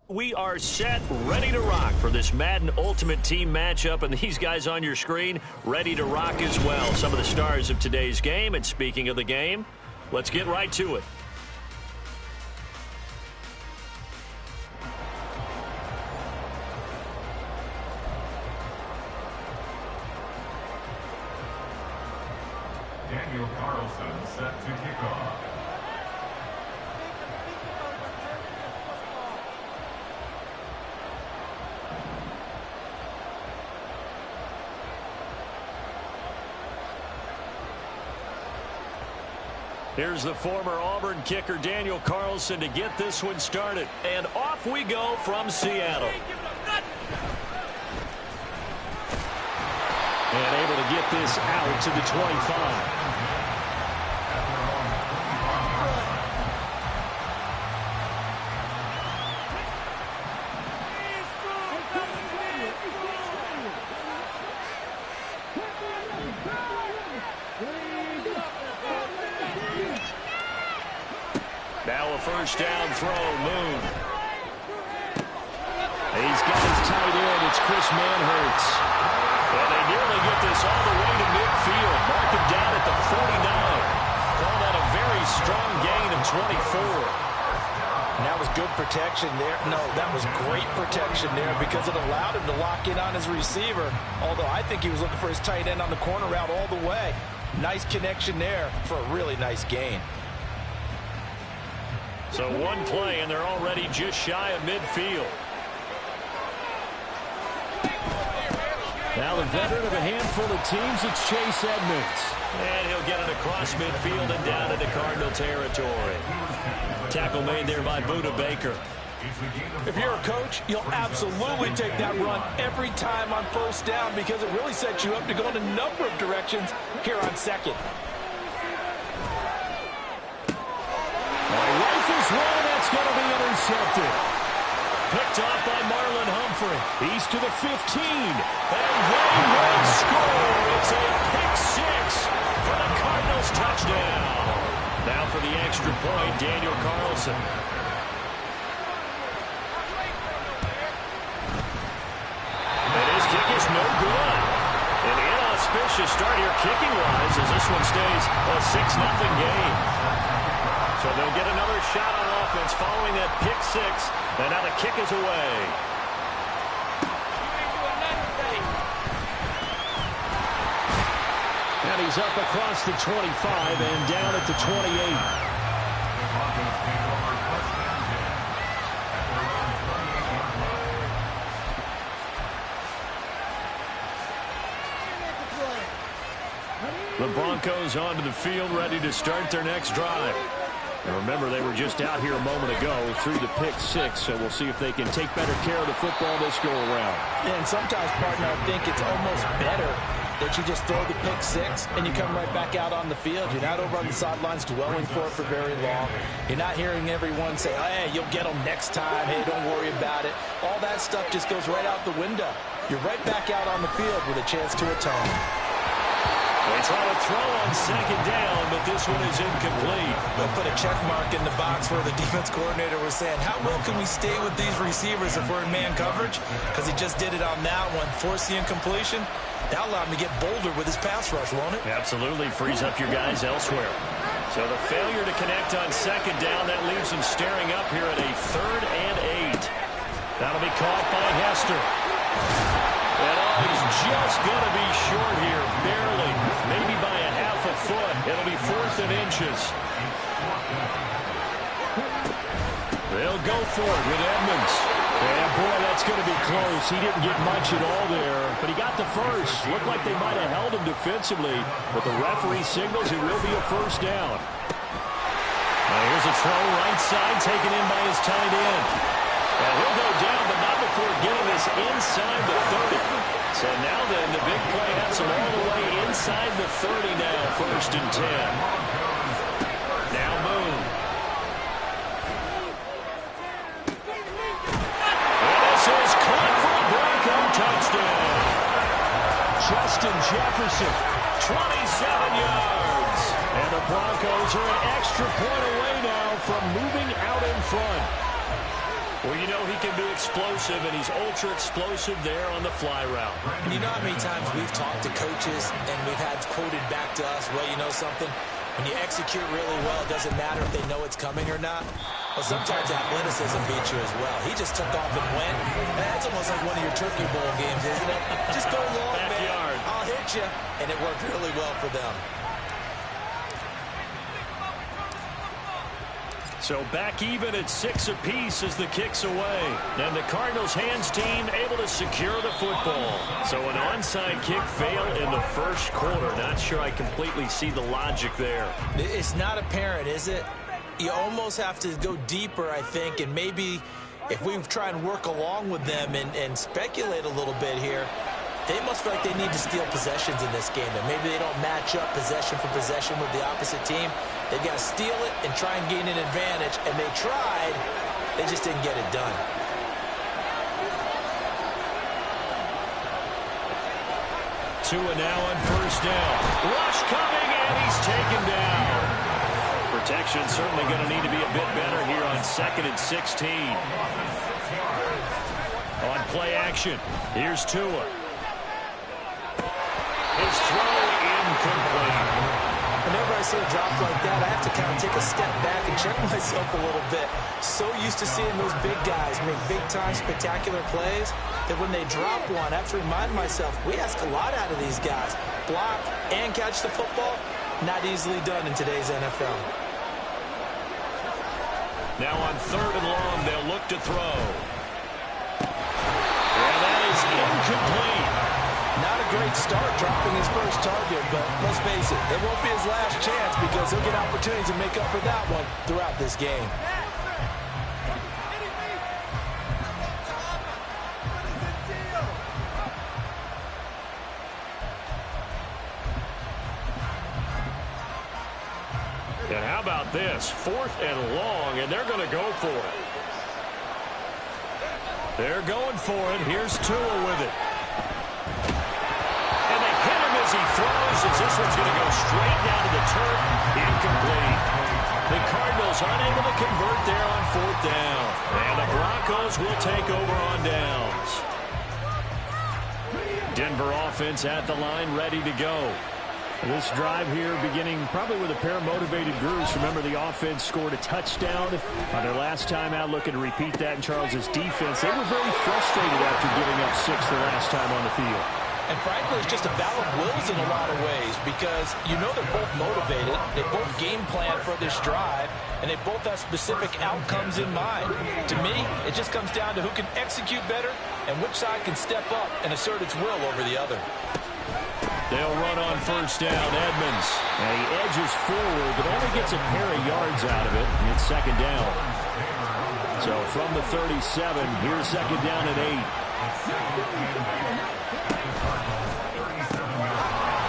We are set, ready to rock for this Madden Ultimate Team matchup, and these guys on your screen ready to rock as well. Some of the stars of today's game, and speaking of the game, let's get right to it. Daniel Carlson set to kick off. Here's the former Auburn kicker Daniel Carlson to get this one started. And off we go from Seattle. And able to get this out to the 25. Now a first down throw, Moon. He's got his tight end, it's Chris Manhertz. And they nearly get this all the way to midfield. Mark him down at the 49. Call that a very strong gain of 24. And that was good protection there. No, that was great protection there because it allowed him to lock in on his receiver. Although I think he was looking for his tight end on the corner route all the way. Nice connection there for a really nice gain. So one play, and they're already just shy of midfield. Now the veteran of a handful of teams, it's Chase Edmonds. And he'll get it across midfield and down into Cardinal territory. Tackle made there by Buda Baker. If you're a coach, you'll absolutely take that run every time on first down because it really sets you up to go in a number of directions here on second. Rifles one, that's going to be intercepted. Picked off by Marlon Humphrey. He's to the 15. And they will score. It's a pick six for the Cardinals touchdown. Now for the extra point, Daniel Carlson. And his kick is no good. An inauspicious start here kicking-wise as this one stays a 6-0 game. So they'll get another shot on offense following that pick six. And now the kick is away. And he's up across the 25 and down at the 28. The Broncos onto the field, ready to start their next drive. And remember, they were just out here a moment ago through the pick six, so we'll see if they can take better care of the football this go around. And sometimes, partner, I think it's almost better that you just throw the pick six and you come right back out on the field. You're not over on the sidelines dwelling for it for very long. You're not hearing everyone say, hey, you'll get them next time. Hey, don't worry about it. All that stuff just goes right out the window. You're right back out on the field with a chance to atone. They try to throw on second down, but this one is incomplete. They'll put a check mark in the box where the defense coordinator was saying, how well can we stay with these receivers if we're in man coverage? Because he just did it on that one. Force the incompletion. That'll allow him to get bolder with his pass rush, won't it? Absolutely. Frees up your guys elsewhere. So the failure to connect on second down, that leaves him staring up here at a 3rd and 8. That'll be caught by Hester. And he's just going to be short here, barely, maybe by a half a foot. It'll be 4th and inches. They'll go for it with Edmonds. And boy, that's going to be close. He didn't get much at all there, but he got the first. Looked like they might have held him defensively, but the referee signals it will be a first down. Now here's a throw right side taken in by his tight end. And he'll go down, but not before getting this inside the 30. So now then, the big play has him all the way inside the 30 now, 1st and 10. Now Moon. And this is caught for a Bronco touchdown. Justin Jefferson, 27 yards. And the Broncos are an extra point away now from moving out in front. Well, you know he can be explosive, and he's ultra explosive there on the fly route. And you know how many times we've talked to coaches and we've had quoted back to us, well, you know something? When you execute really well, it doesn't matter if they know it's coming or not. Well, sometimes athleticism beats you as well. He just took off and went. That's almost like one of your Turkey Bowl games, isn't it? Just go long, Backyard. man. I'll hit you. And it worked really well for them. So back even at 6 apiece as the kick's away. And the Cardinals hands team able to secure the football. So an onside kick fail in the first quarter. Not sure I completely see the logic there. It's not apparent, is it? You almost have to go deeper, I think, and maybe if we try and work along with them and speculate a little bit here, they must feel like they need to steal possessions in this game. And maybe they don't match up possession for possession with the opposite team. They've got to steal it and try and gain an advantage. And they tried. They just didn't get it done. Tua now on first down. Rush coming, and he's taken down. Protection certainly going to need to be a bit better here on 2nd and 16. On play action, here's Tua. His throw incomplete. Whenever I see a drop like that, I have to kind of take a step back and check myself a little bit. So used to seeing those big guys make big-time spectacular plays that when they drop one, I have to remind myself, we ask a lot out of these guys. Block and catch the football, not easily done in today's NFL. Now on 3rd and long, they'll look to throw. And that is incomplete. Not a great start dropping his first target, but let's face it, it won't be his last chance because he'll get opportunities to make up for that one throughout this game. And how about this? 4th and long, and they're going to go for it. They're going for it. Here's Tua with it. And they hit him as he throws, as this one's going to go straight down to the turf. Incomplete. The Cardinals unable to convert there on 4th down. And the Broncos will take over on downs. Denver offense at the line, ready to go. This drive here beginning probably with a pair of motivated groups. Remember, the offense scored a touchdown on their last time out, looking to repeat that in Charles's defense. They were very frustrated after giving up 6 the last time on the field. And frankly, it's just a battle of wills in a lot of ways because you know they're both motivated. They both game plan for this drive, and they both have specific outcomes in mind. To me, it just comes down to who can execute better and which side can step up and assert its will over the other. They'll run on first down, Edmonds. And he edges forward, but only gets a pair of yards out of it. It's 2nd down. So from the 37, here's 2nd down and 8.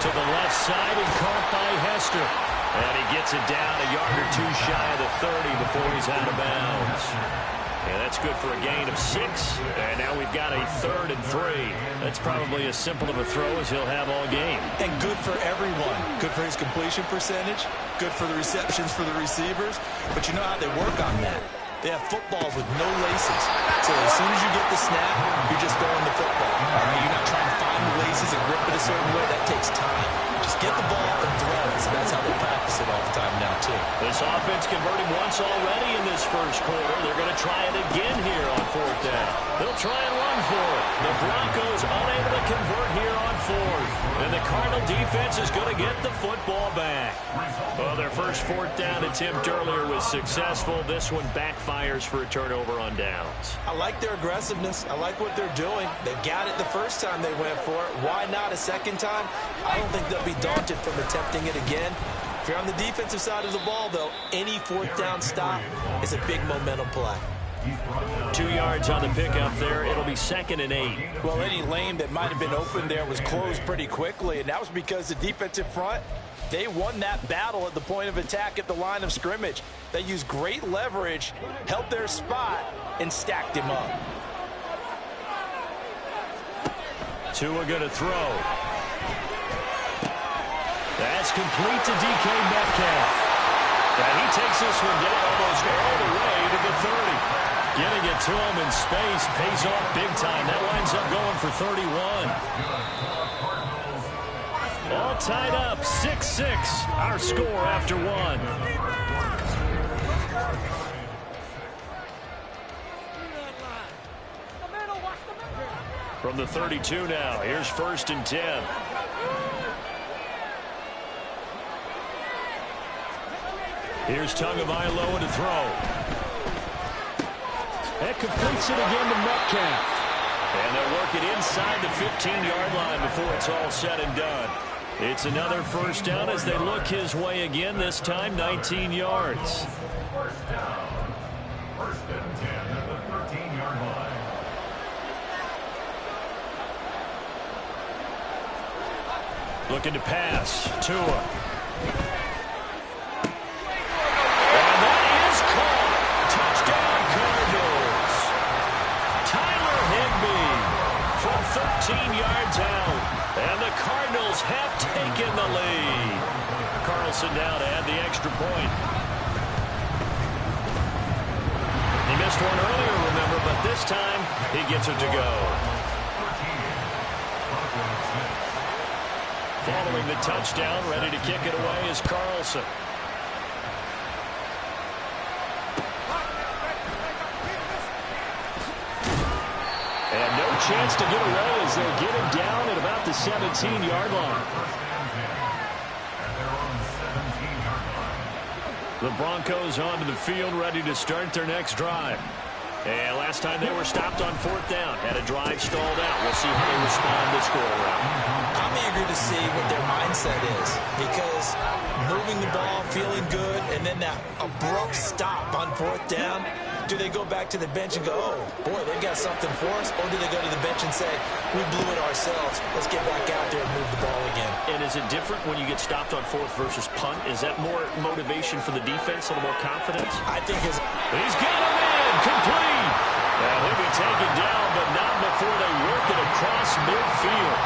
To the left side and caught by Hester. And he gets it down a yard or two shy of the 30 before he's out of bounds. And that's good for a gain of 6. And now we've got a 3rd and 3. That's probably as simple of a throw as he'll have all game. And good for everyone. Good for his completion percentage. Good for the receptions for the receivers. But you know how they work on that. They have footballs with no laces. So as soon as you get the snap, you're just throwing the football. All right? You're not trying to find the laces and grip it a certain way. That takes time. Just get the ball and throw it. So that's how they practice it all the time now, too. This offense converting once already in this first quarter. They're going to try it again here on 4th down. They'll try and run for it. The Broncos unable to convert here on 4th. And the Cardinal defense is going to get the football back. Well, their first 4th down attempt earlier was successful. This one backfires for a turnover on downs. I like their aggressiveness. I like what they're doing. They got it the first time they went for it. Why not a second time? I don't think they'll be daunted from attempting it again. If you're on the defensive side of the ball, though, any 4th down stop is a big momentum play. 2 yards on the pickup there. It'll be 2nd and 8. Well, any lane that might have been open there was closed pretty quickly, and that was because the defensive front, they won that battle at the point of attack at the line of scrimmage. They used great leverage, held their spot, and stacked him up. Tua going to throw. That's complete to DK Metcalf. And he takes this one down almost all the way to the 30. Getting it to him in space pays off big time. That winds up going for 31. All tied up, 6-6, our score after one. From the 32 now, here's 1st and 10. Here's Tagovailoa to throw. That completes it again to Metcalf. And they'll work it inside the 15-yard line before it's all said and done. It's another 1st down as they look his way again, this time 19 yards. 1st down. 1st and 10 at the 13-yard line. Looking to pass. Tua. From 13 yards out, and the Cardinals have taken the lead. Carlson now to add the extra point. He missed one earlier, remember, but this time he gets it to go. Following the touchdown, ready to kick it away is Carlson. And no chance to get away as they'll get him down at about the 17-yard line. The Broncos onto the field, ready to start their next drive. And last time they were stopped on 4th down, had a drive stalled out. We'll see how they respond this go-around. I'm eager to see what their mindset is, because moving the ball, feeling good, and then that abrupt stop on 4th down. Do they go back to the bench and go, oh, boy, they've got something for us? Or do they go to the bench and say, we blew it ourselves. Let's get back out there and move the ball again. And is it different when you get stopped on 4th versus punt? Is that more motivation for the defense, a little more confidence? I think he's got him in, complete. And he'll be taken down, but not before they work it across midfield.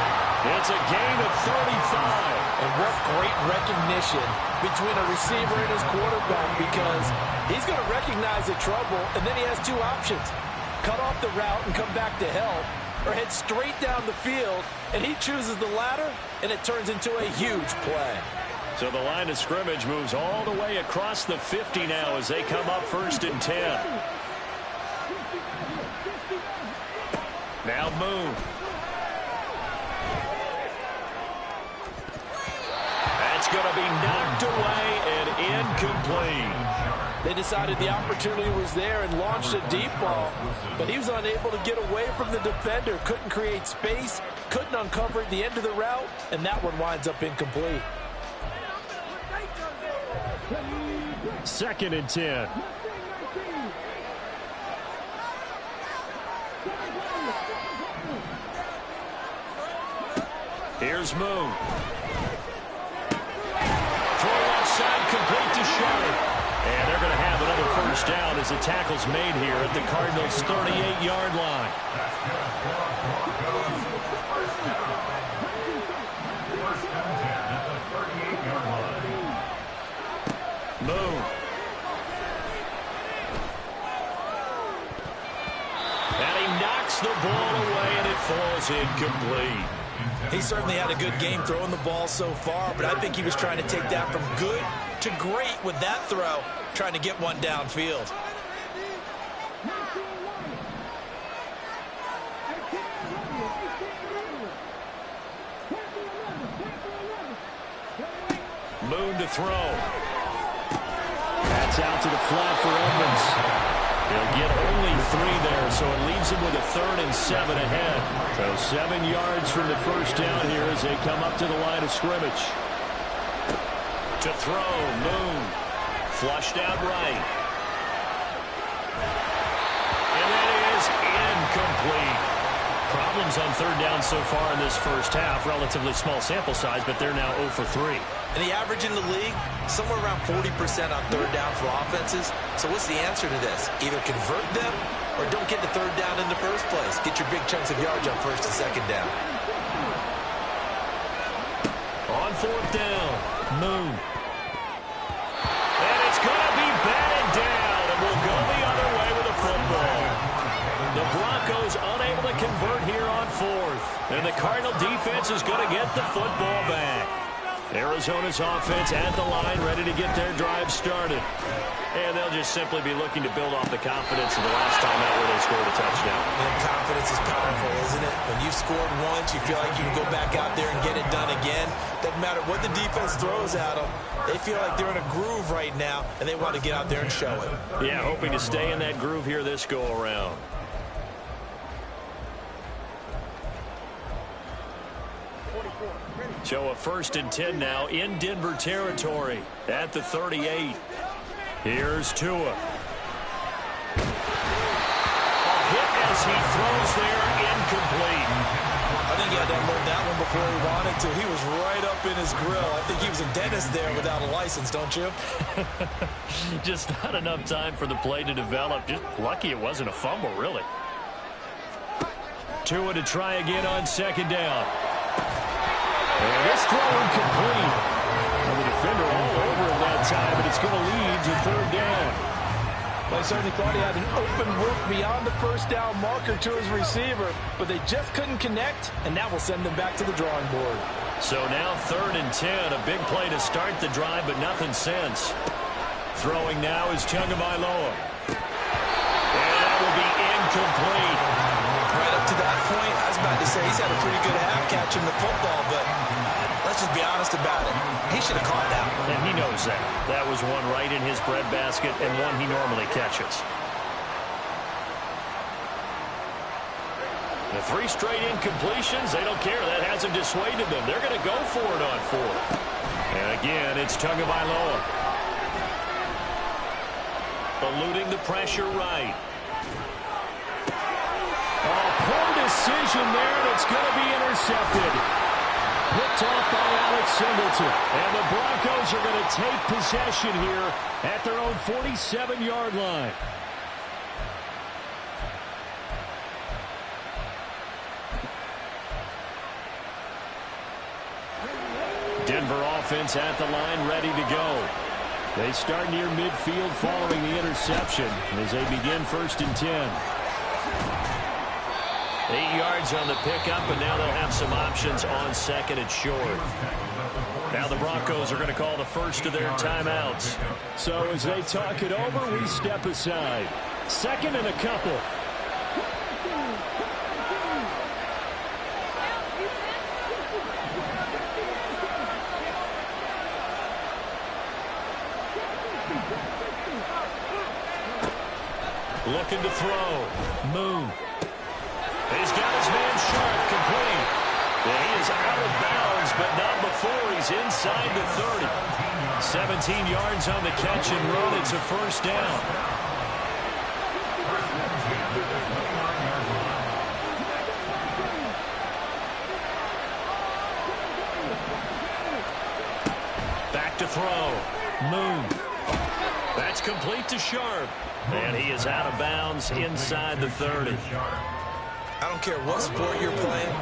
It's a gain of 35. And what great recognition between a receiver and his quarterback, because he's going to recognize the trouble, and then he has two options. Cut off the route and come back to help, or head straight down the field, and he chooses the latter, and it turns into a huge play. So the line of scrimmage moves all the way across the 50 now as they come up 1st and 10. Now Moon. That's going to be knocked away and incomplete. They decided the opportunity was there and launched a deep ball, but he was unable to get away from the defender, couldn't create space, couldn't uncover the end of the route, and that one winds up incomplete. 2nd and 10. Here's Moon. Throw outside, complete to Shepard. And they're going to have another 1st down as the tackle's made here at the Cardinals' 38-yard line. Moon. And he knocks the ball away, and it falls incomplete. He certainly had a good game throwing the ball so far, but I think he was trying to take that from good to great with that throw, trying to get one downfield. Moon to throw. That's out to the flat for Edmonds. He'll get only 3 there, so it leaves him with a 3rd and 7 ahead. So 7 yards from the 1st down here as they come up to the line of scrimmage. To throw, Moon. Flushed out right. And that is incomplete. Problems on 3rd down so far in this 1st half. Relatively small sample size, but they're now 0 for 3. And the average in the league, somewhere around 40% on 3rd down for offenses. So what's the answer to this? Either convert them or don't get the 3rd down in the first place. Get your big chunks of yards on 1st and 2nd down. On 4th down, Moon. And it's going to be batted down, and we'll go the other way with the football. And the Cardinal defense is going to get the football back. Arizona's offense at the line, ready to get their drive started. And they'll just simply be looking to build off the confidence of the last time out where they scored a touchdown. And confidence is powerful, isn't it? When you've scored once, you feel like you can go back out there and get it done again. Doesn't matter what the defense throws at them. They feel like they're in a groove right now, and they want to get out there and show it. Yeah, hoping to stay in that groove here this go-around. So a 1st and 10 now in Denver territory at the 38. Here's Tua. A hit as he throws there, incomplete. I think he had to unload that one before he wanted to. He was right up in his grill. I think he was a dentist there without a license, don't you? Just not enough time for the play to develop. Just lucky it wasn't a fumble, really. Tua to try again on 2nd down. And this throw incomplete. And the defender all over him that time, but it's going to lead to 3rd down. Well, I certainly thought he had an open look beyond the 1st down marker to his receiver, but they just couldn't connect, and that will send them back to the drawing board. So now 3rd and 10, a big play to start the drive, but nothing since. Throwing now is Tagovailoa. And that will be incomplete. Right up to that point, I was about to say he's had a pretty good half catching the football, but let's just be honest about it. He should have caught that. And he knows that. That was one right in his breadbasket and one he normally catches. The 3 straight incompletions, they don't care. That hasn't dissuaded them. They're going to go for it on 4th. And again, it's Tagovailoa. Eluding the pressure right. Oh, poor decision there, and it's going to be intercepted. Picked off by Alex Singleton. And the Broncos are going to take possession here at their own 47-yard line. Denver offense at the line, ready to go. They start near midfield following the interception as they begin 1st and 10. 8 yards on the pickup, and now they'll have some options on 2nd and short. Now the Broncos are going to call the first of their timeouts. So as they talk it over, we step aside. 2nd and a couple. Looking to throw. Moon. He's got his man Sharp complete. Yeah, he is out of bounds, but not before he's inside the 30. 17 yards on the catch and run. It's a 1st down. Back to throw. Moon. That's complete to Sharp. And he is out of bounds inside the 30. I don't care what sport you're playing.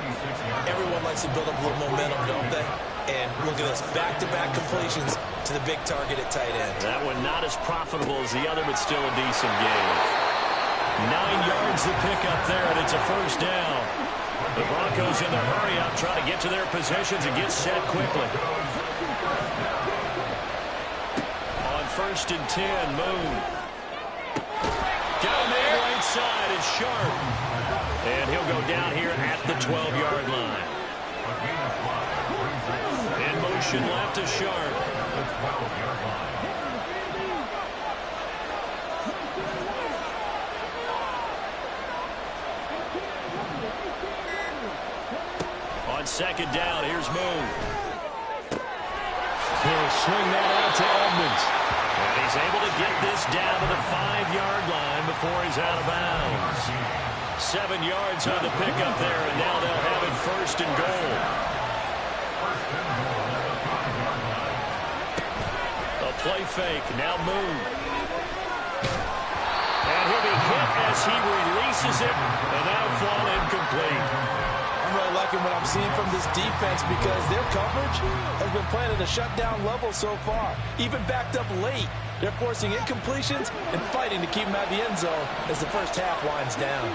Everyone likes to build up a little momentum, don't they? And look at this, back-to-back completions to the big target at tight end. That one not as profitable as the other, but still a decent game. 9 yards to pick up there, and it's a 1st down. The Broncos in the hurry-up trying to get to their positions and get set quickly. On 1st and 10, Moon. Got a man right side, it's Sharp. And he'll go down here at the 12-yard line. In motion left to Sharp. On 2nd down, here's Moon. He'll swing that out to Edmonds. And he's able to get this down to the 5-yard line before he's out of bounds. 7 yards on the pickup there, and now they'll have it 1st and goal. A play fake, now Moon. And he'll be hit as he releases it, and that'll fall incomplete. I'm really liking what I'm seeing from this defense because their coverage has been playing at a shutdown level so far. Even backed up late, they're forcing incompletions and fighting to keep them out of the end zone as the first half winds down.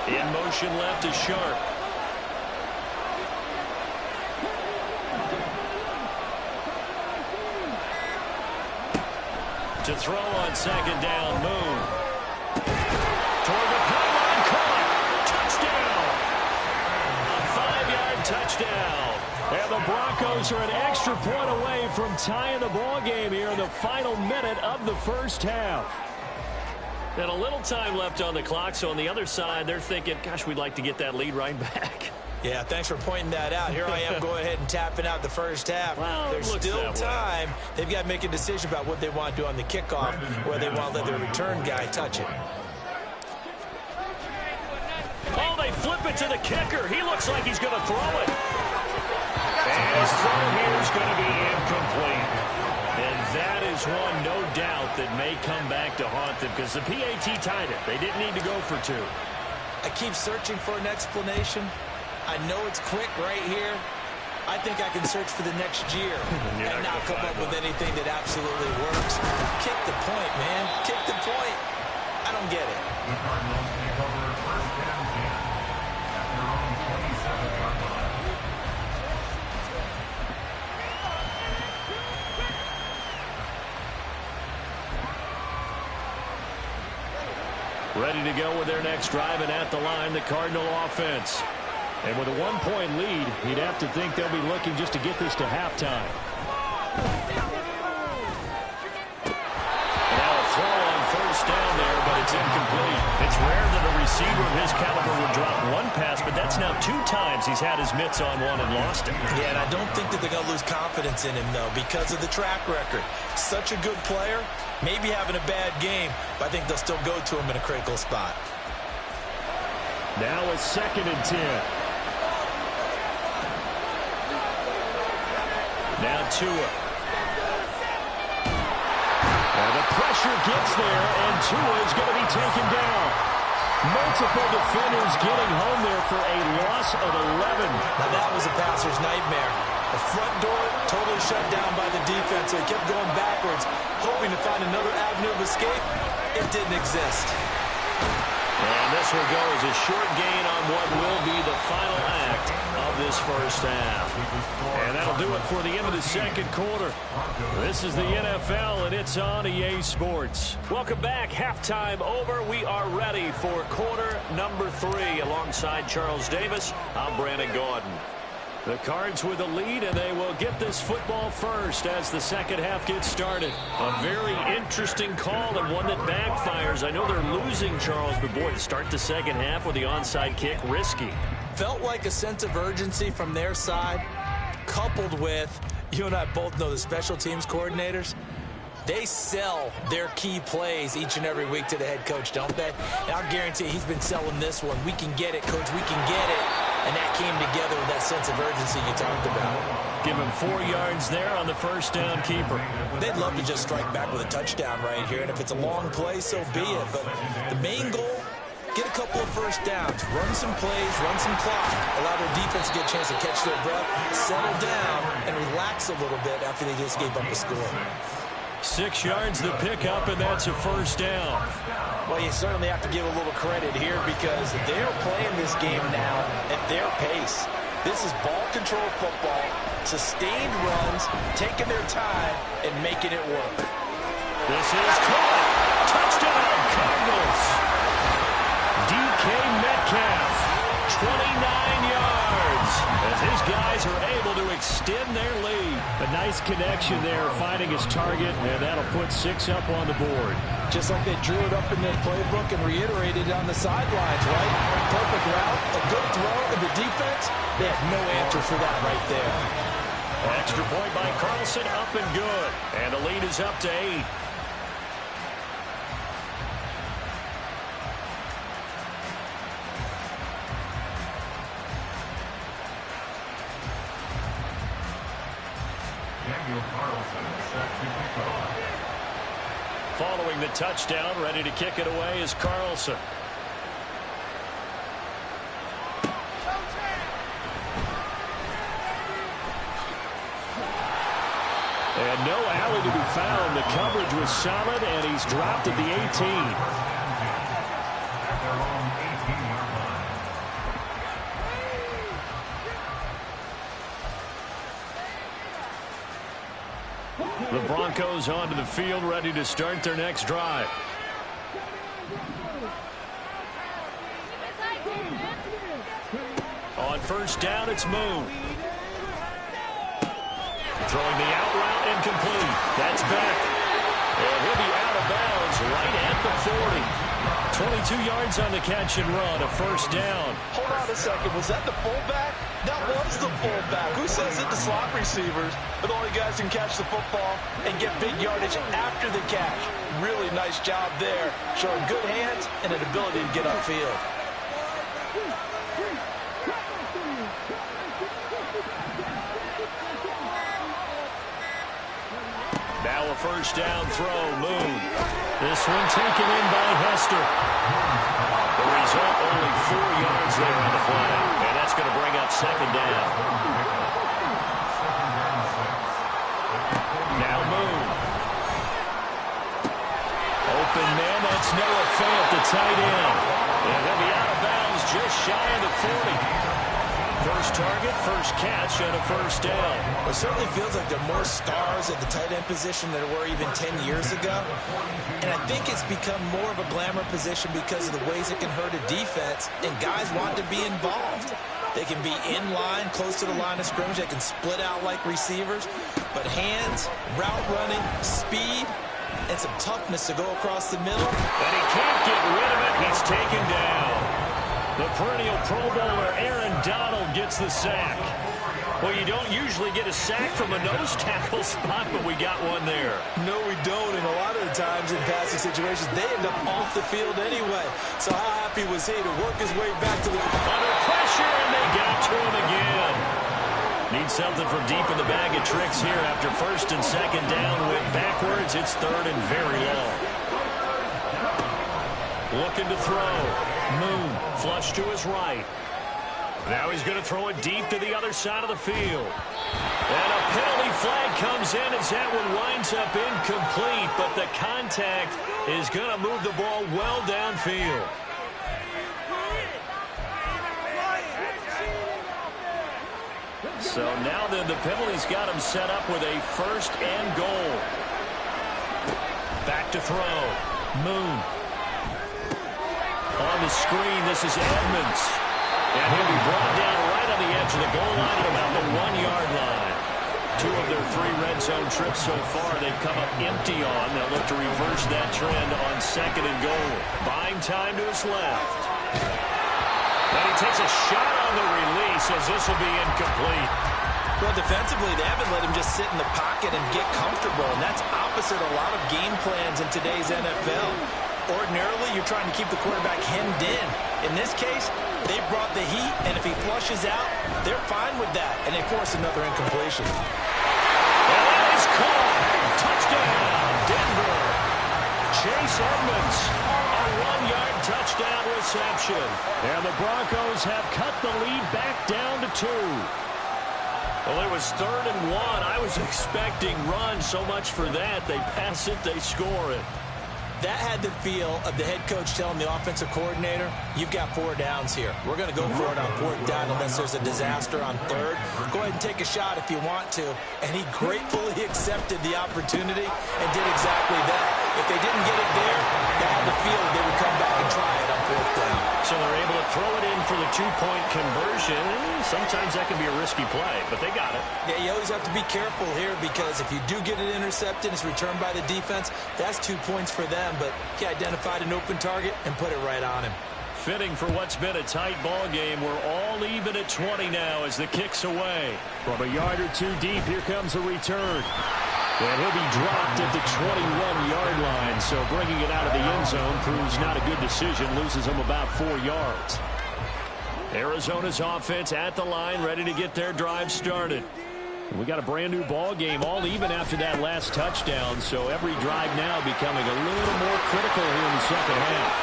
In motion left is Sharp. To throw on second down, Moon. Toward the pylon, caught. Touchdown. A 5-yard touchdown. And the Broncos are an extra point away from tying the ball game here in the final minute of the first half. And a little time left on the clock, so on the other side, they're thinking, gosh, we'd like to get that lead right back. Yeah, thanks for pointing that out. Here I am going ahead and tapping out the first half. Well, there's still time. They've got to make a decision about what they want to do on the kickoff, where they want to let their return guy touch it. Oh, they flip it to the kicker. He looks like he's going to throw it. And his throw here is going to be incomplete. And that is one, no doubt, that may come back to haunt them because the PAT tied it. They didn't need to go for two. I keep searching for an explanation. I know it's quick right here. I think I can search for the next year and not come up with anything that absolutely works. Kick the point, man. Kick the point. I don't get it. The Cardinals take over first and 10 at their own 27-yard line. Ready to go with their next drive, and at the line, the Cardinal offense. And with a one-point lead, you'd have to think they'll be looking just to get this to halftime. Now a throw on first down there, but it's incomplete. It's rare that a receiver of his caliber would drop one pass, but that's now 2 times he's had his mitts on one and lost it. Yeah, and I don't think that they're going to lose confidence in him, though, because of the track record. Such a good player, maybe having a bad game, but I think they'll still go to him in a critical spot. Now a 2nd and 10. Now Tua. And the pressure gets there, and Tua is going to be taken down. Multiple defenders getting home there for a loss of 11. Now that was a passer's nightmare. The front door totally shut down by the defense, so he kept going backwards, hoping to find another avenue of escape. It didn't exist. And this will go as a short gain on what will be the final act of this first half. And that'll do it for the end of the second quarter. This is the NFL, and it's on EA Sports. Welcome back. Halftime over. We are ready for quarter number 3. Alongside Charles Davis, I'm Brandon Gordon. The Cards with the lead, and they will get this football first as the second half gets started. A very interesting call and one that backfires. I know they're losing, Charles, but boy, to start the second half with the onside kick, risky. Felt like a sense of urgency from their side, coupled with, you and I both know the special teams coordinators, they sell their key plays each and every week to the head coach, don't they? And I'll guarantee he's been selling this one. We can get it, coach, we can get it. And that came together with that sense of urgency you talked about. Give him 4 yards there on the first down keeper. They'd love to just strike back with a touchdown right here, and if it's a long play, so be it. But the main goal, get a couple of first downs, run some plays, run some clock, allow their defense to get a chance to catch their breath, settle down, and relax a little bit after they just gave up a score. 6 yards the pickup, and that's a first down. Well, you certainly have to give a little credit here because they're playing this game now at their pace. This is ball control football, sustained runs, taking their time, and making it work. This is caught. Touchdown, Cardinals. DK Metcalf, 29 yards, as his guys are able to extend their lead. A nice connection there, finding his target, and that'll put 6 up on the board. Just like they drew it up in their playbook and reiterated it on the sidelines, right? Perfect route, a good throw, and the defense, they have no answer for that right there. Extra point by Carlson, up and good. And the lead is up to 8. Following the touchdown, ready to kick it away is Carlson. And no alley to be found. The coverage was solid, and he's dropped at the 18. At their own 18-yard line. The Broncos onto the field, ready to start their next drive. On first down, it's Moon. Throwing the out route, incomplete. That's back. And he'll be out of bounds right at the 40. 22 yards on the catch and run, a first down. Hold on a second. Was that the fullback? That was the fullback. Who says that the slot receivers are the only guys who can catch the football and get big yardage after the catch? Really nice job there, showing good hands and an ability to get upfield. Now a first down throw, Moon. This one taken in by Hester. The result, only 4 yards there on the play. And that's going to bring up second down. Now Moon. Open man, that's Noah Fant, the tight end. And he'll be out of bounds just shy of the 40. First target, first catch, and a first down. Well, it certainly feels like there are more stars at the tight end position than there were even 10 years ago. And I think it's become more of a glamour position because of the ways it can hurt a defense, and guys want to be involved. They can be in line, close to the line of scrimmage. They can split out like receivers. But hands, route running, speed, and some toughness to go across the middle. And he can't get rid of it. He's taken down. The perennial Pro Bowler Aaron Donald gets the sack. Well, you don't usually get a sack from a nose tackle spot, but we got one there. No, we don't, and a lot of the times in passing situations, they end up off the field anyway. So how happy was he to work his way back to the... Under pressure, and they got to him again. Need something from deep in the bag of tricks here after first and second down. Went backwards. It's third and very long. Looking to throw. Moon, flush to his right. Now he's going to throw it deep to the other side of the field. And a penalty flag comes in as that one winds up incomplete, but the contact is going to move the ball well downfield. So now then the penalty's got him set up with a first and goal. Back to throw. Moon. On the screen, this is Edmonds. And he'll be brought down right on the edge of the goal line at about the 1-yard line. 2 of their 3 red zone trips so far, they've come up empty on. They'll look to reverse that trend on second and goal. Buying time to his left. And he takes a shot on the release as this will be incomplete. Well, defensively, they haven't let him just sit in the pocket and get comfortable, and that's opposite a lot of game plans in today's NFL. Ordinarily, you're trying to keep the quarterback hemmed in. In this case, they brought the heat, and if he flushes out, they're fine with that, and they force another incompletion. And that is caught. Touchdown, Denver. Chase Edmonds, a 1-yard touchdown reception. And the Broncos have cut the lead back down to 2. Well, it was 3rd and 1. I was expecting run, so much for that. They pass it, they score it. That had the feel of the head coach telling the offensive coordinator, you've got 4 downs here. We're going to go for it on 4th down unless there's a disaster on 3rd. Go ahead and take a shot if you want to. And he gratefully accepted the opportunity and did exactly that. If they didn't get it there, they had the feel they would come back and try it on 4th down. So they're able to throw it in for the 2-point conversion. Sometimes that can be a risky play, but they got it. Yeah, you always have to be careful here because if you do get it intercepted, it's returned by the defense, that's 2 points for them. But he identified an open target and put it right on him. Fitting for what's been a tight ball game. We're all even at 20 now as the kick's away. From a yard or 2 deep, here comes a return. And he'll be dropped at the 21-yard line, so bringing it out of the end zone proves not a good decision, loses him about 4 yards. Arizona's offense at the line, ready to get their drive started. We got a brand-new ball game, all even after that last touchdown, so every drive now becoming a little more critical here in the second half.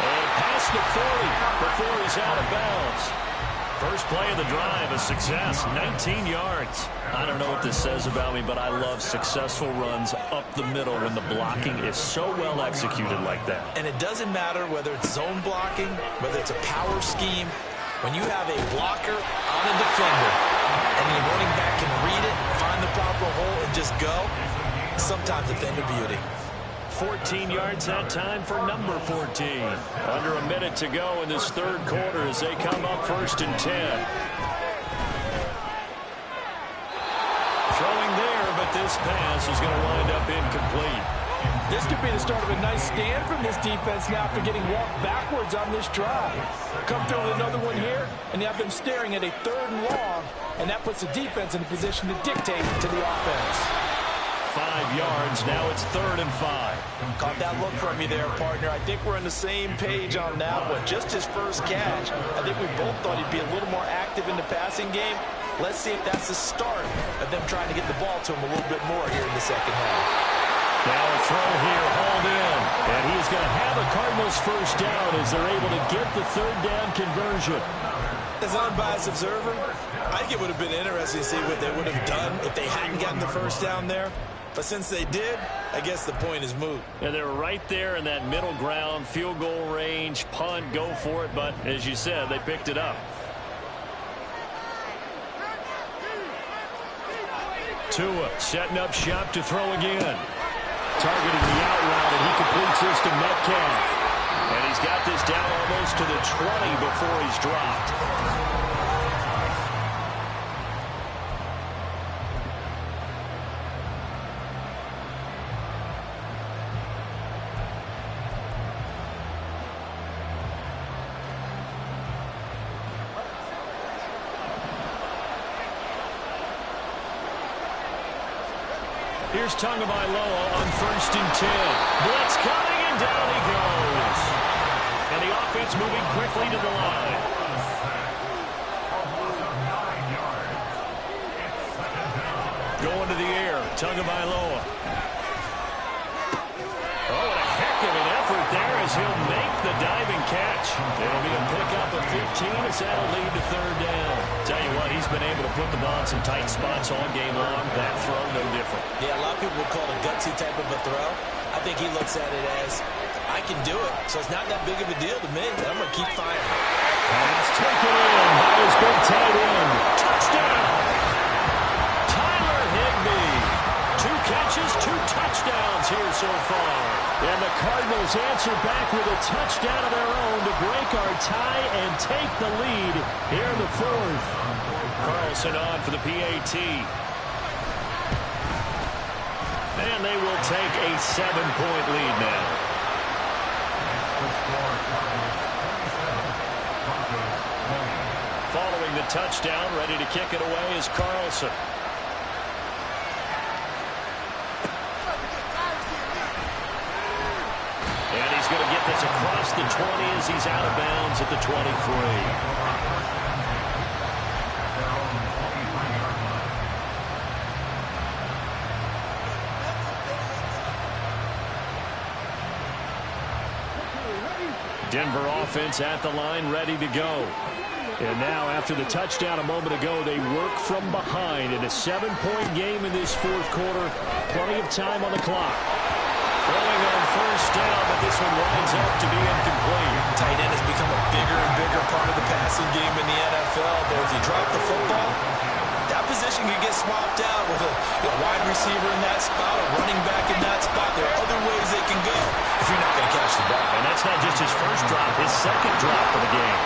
And past the 40 before he's out of bounds. First play of the drive, a success, 19 yards. I don't know what this says about me, but I love successful runs up the middle when the blocking is so well executed like that. And it doesn't matter whether it's zone blocking, whether it's a power scheme. When you have a blocker on a defender, and the running back can read it, find the proper hole, and just go, sometimes a thing of beauty. 14 yards that time for number 14. Under a minute to go in this third quarter as they come up 1st and 10. Throwing there, but this pass is going to wind up incomplete. This could be the start of a nice stand from this defense now after getting walked backwards on this drive. Come through with another one here, and you have them staring at a 3rd and long, and that puts the defense in a position to dictate to the offense. 5 yards, now it's 3rd and 5. Caught that look from you there, partner. I think we're on the same page on that one. Just his first catch. I think we both thought he'd be a little more active in the passing game. Let's see if that's the start of them trying to get the ball to him a little bit more here in the second half. Now a throw here, hauled in. And he's going to have a Cardinals first down as they're able to get the 3rd down conversion. As an unbiased observer, I think it would have been interesting to see what they would have done if they hadn't gotten the first down there. But since they did, I guess the point is moot. Yeah, they were right there in that middle ground, field goal range, punt, go for it. But as you said, they picked it up. Tua setting up shop to throw again. Targeting the out route, and he completes this to Metcalf. And he's got this down almost to the 20 before he's dropped. Here's Tagovailoa on 1st and 10. Blitz coming, and down he goes. And the offense moving quickly to the line. Going to the air, Tagovailoa. Oh, what a heck of an effort there as he'll make the diving catch. It'll be a pickup of 15 as that'll lead to 3rd down. Tell you what, he's been able to put the ball in some tight spots all game long. That throw, no different. Yeah, a lot of people would call it a gutsy type of a throw. I think he looks at it as, I can do it, so it's not that big of a deal to me. I'm going to keep firing. Pass taken in by his big tight end. Touchdown! Tyler Higbee. 2 catches, 2 touchdowns here so far. And the Cardinals answer back with a touchdown of their own to break our tie and take the lead here in the 4th. Carlson on for the PAT. And they will take a 7-point lead now. Following the touchdown, ready to kick it away is Carlson. And he's going to get this across the 20 as he's out of bounds at the 23. Denver offense at the line, ready to go. And now, after the touchdown a moment ago, they work from behind in a 7-point game in this 4th quarter. Plenty of time on the clock. Throwing on 1st down, but this one winds up to be incomplete. Tight end has become a bigger and bigger part of the passing game in the NFL. But if you drop the football, that position can get swapped out with a wide receiver in that spot, a running back in that spot. There are other ways they can go if you're not going to catch the ball. And that's not just his first drop, his 2nd drop of the game.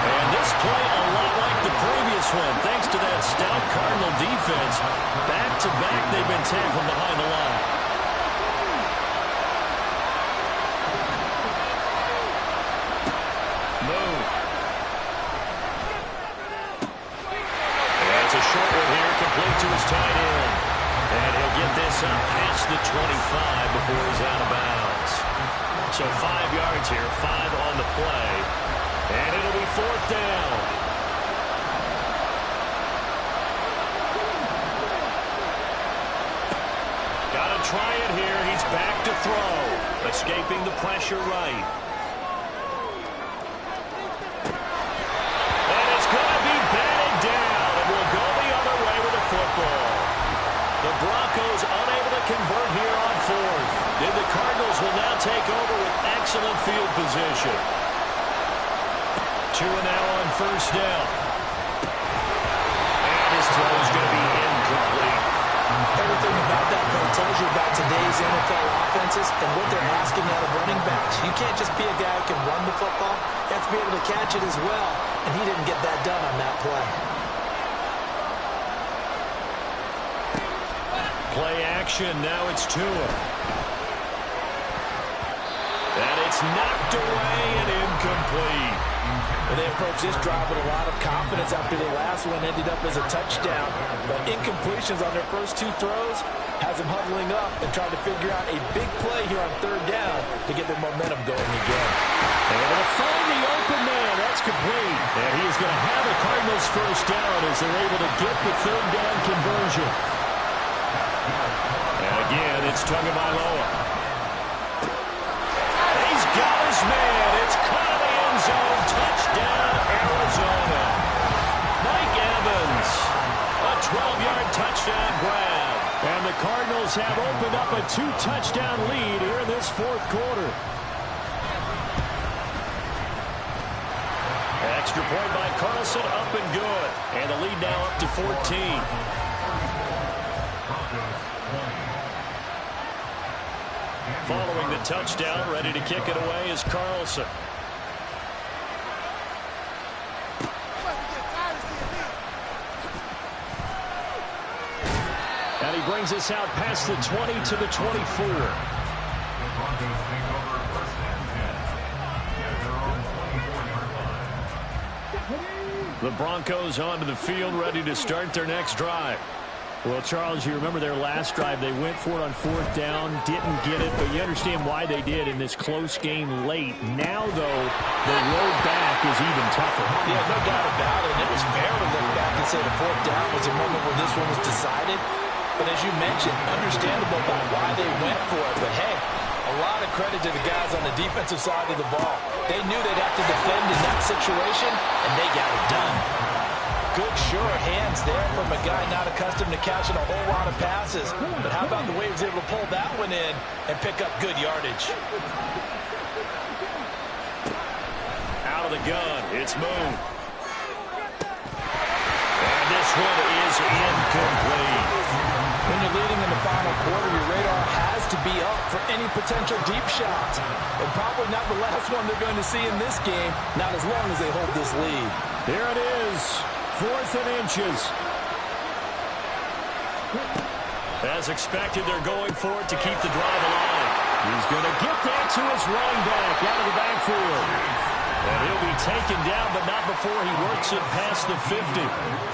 And this play a lot like the previous one, thanks to that stout Cardinal defense. Back-to-back, they've been tackled behind the line. Move. That's a short one here, complete to his tight end. And he'll get this up past the 25 before he's out of bounds. So 5 yards here, 5 on the play. And it'll be 4th down. Gotta try it here. He's back to throw. Escaping the pressure right. And it's gonna be batted down. And we'll go the other way with the football. The Broncos unable to convert here on 4th. And the Cardinals will now take over with excellent field position. Tua now on 1st down. And his throw is going to be incomplete. Everything these NFL offenses and what they're asking out of running backs. You can't just be a guy who can run the football. You have to be able to catch it as well, and he didn't get that done on that play. Play action, now it's Tua. And it's knocked away and incomplete. And they approach this drive with a lot of confidence after the last one ended up as a touchdown. But incompletions on their first two throws has them huddling up and trying to figure out a big play here on third down to get their momentum going again. They're going to find the open man. That's complete. And he is going to have the Cardinals first down as they're able to get the third down conversion. And again, it's Tagovailoa. He's got his man. It's caught in the end zone. Touchdown, Arizona. Mike Evans. A 12-yard touchdown grab. And the Cardinals have opened up a 2-touchdown lead here in this fourth quarter. Extra point by Carlson, up and good. And the lead now up to 14. Following the touchdown, ready to kick it away is Carlson. And he brings us out past the 20 to the 24. The Broncos onto the field, ready to start their next drive. Well, Charles, you remember their last drive. They went for it on fourth down, didn't get it, but you understand why they did in this close game late. Now, though, the road back is even tougher. Yeah, no doubt about it. It was fair to look back and say the fourth down was a moment where this one was decided. But as you mentioned, understandable about why they went for it. But, hey, a lot of credit to the guys on the defensive side of the ball. They knew they'd have to defend in that situation, and they got it done. Good, sure hands there from a guy not accustomed to catching a whole lot of passes. But how about the way he was able to pull that one in and pick up good yardage? Out of the gun, it's Moon. And this one is incomplete. When you're leading in the final quarter, your radar has to be up for any potential deep shots. And probably not the last one they're going to see in this game, not as long as they hold this lead. There it is. 4th and inches. As expected, they're going for it to keep the drive alive. He's going to get that to his running back out of the backfield. And he'll be taken down, but not before he works it past the 50.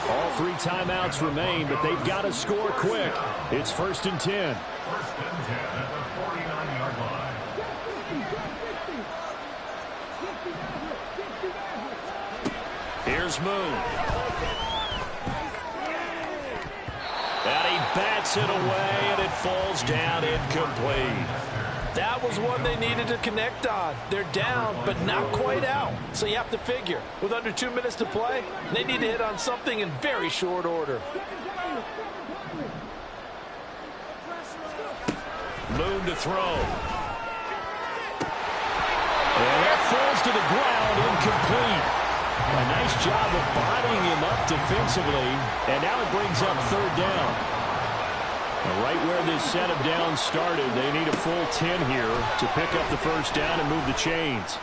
All 3 timeouts remain, but they've got to score quick. It's 1st and 10. 1st and 10 at the 49-yard line. Here's Moon. And he bats it away, and it falls down incomplete. That was one they needed to connect on. They're down, but not quite out. So you have to figure, with under 2 minutes to play, they need to hit on something in very short order. Moon to throw. And that falls to the ground, incomplete. A nice job of bodying him up defensively, and now it brings up 3rd down. Right where this set of downs started, they need a full 10 here to pick up the first down and move the chains.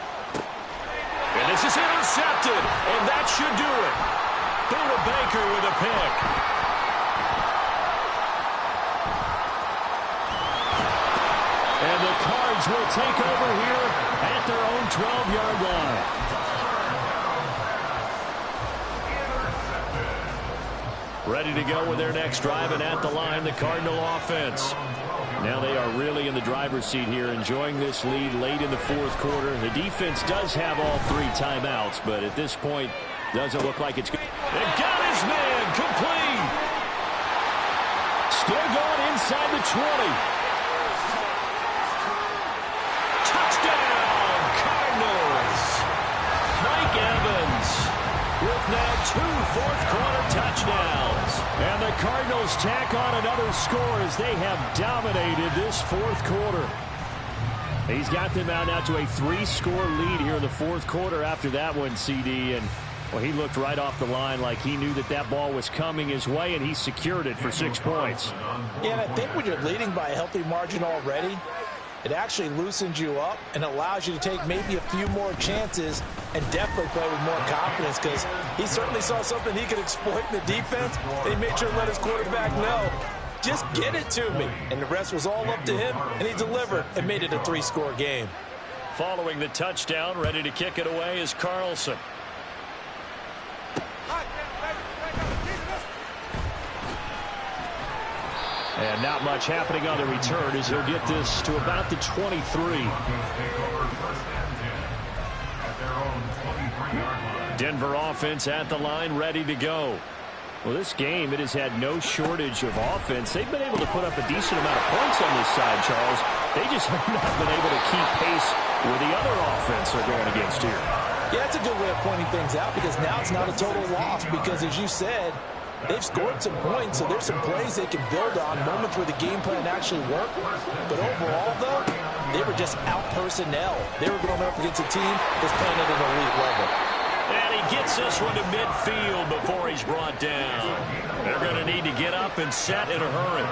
And this is intercepted, and that should do it. Buda Baker with a pick. And the Cards will take over here at their own 12-yard line. Ready to go with their next drive, and at the line, the Cardinal offense. Now they are really in the driver's seat here, enjoying this lead late in the fourth quarter. The defense does have all 3 timeouts, but at this point, doesn't look like it's good. They got his man, complete. Still going inside the 20. Touchdown, Cardinals. Mike Evans with now 2 fourth-quarter touchdowns. And the Cardinals tack on another score as they have dominated this fourth quarter. He's got them out now to a 3-score lead here in the fourth quarter after that one, CD. And Well, he looked right off the line like he knew that that ball was coming his way, and he secured it for 6 points. Yeah, and I think when you're leading by a healthy margin already, it actually loosens you up and allows you to take maybe a few more chances and definitely play with more confidence, because he certainly saw something he could exploit in the defense. They made sure to let his quarterback know, just get it to me. And the rest was all up to him, and he delivered and made it a 3-score game. Following the touchdown, ready to kick it away is Carlson. And not much happening on the return as he'll get this to about the 23. Denver offense at the line, ready to go. Well, this game, it has had no shortage of offense. They've been able to put up a decent amount of points on this side, Charles. They just have not been able to keep pace with the other offense they're going against here. Yeah, that's a good way of pointing things out, because now it's not a total loss, because as you said, they've scored some points, so there's some plays they can build on, moments where the game plan actually worked. But overall, though, they were just out personnel. They were going up against a team that's playing at an elite level. And he gets this one to midfield before he's brought down. They're going to need to get up and set in a hurry.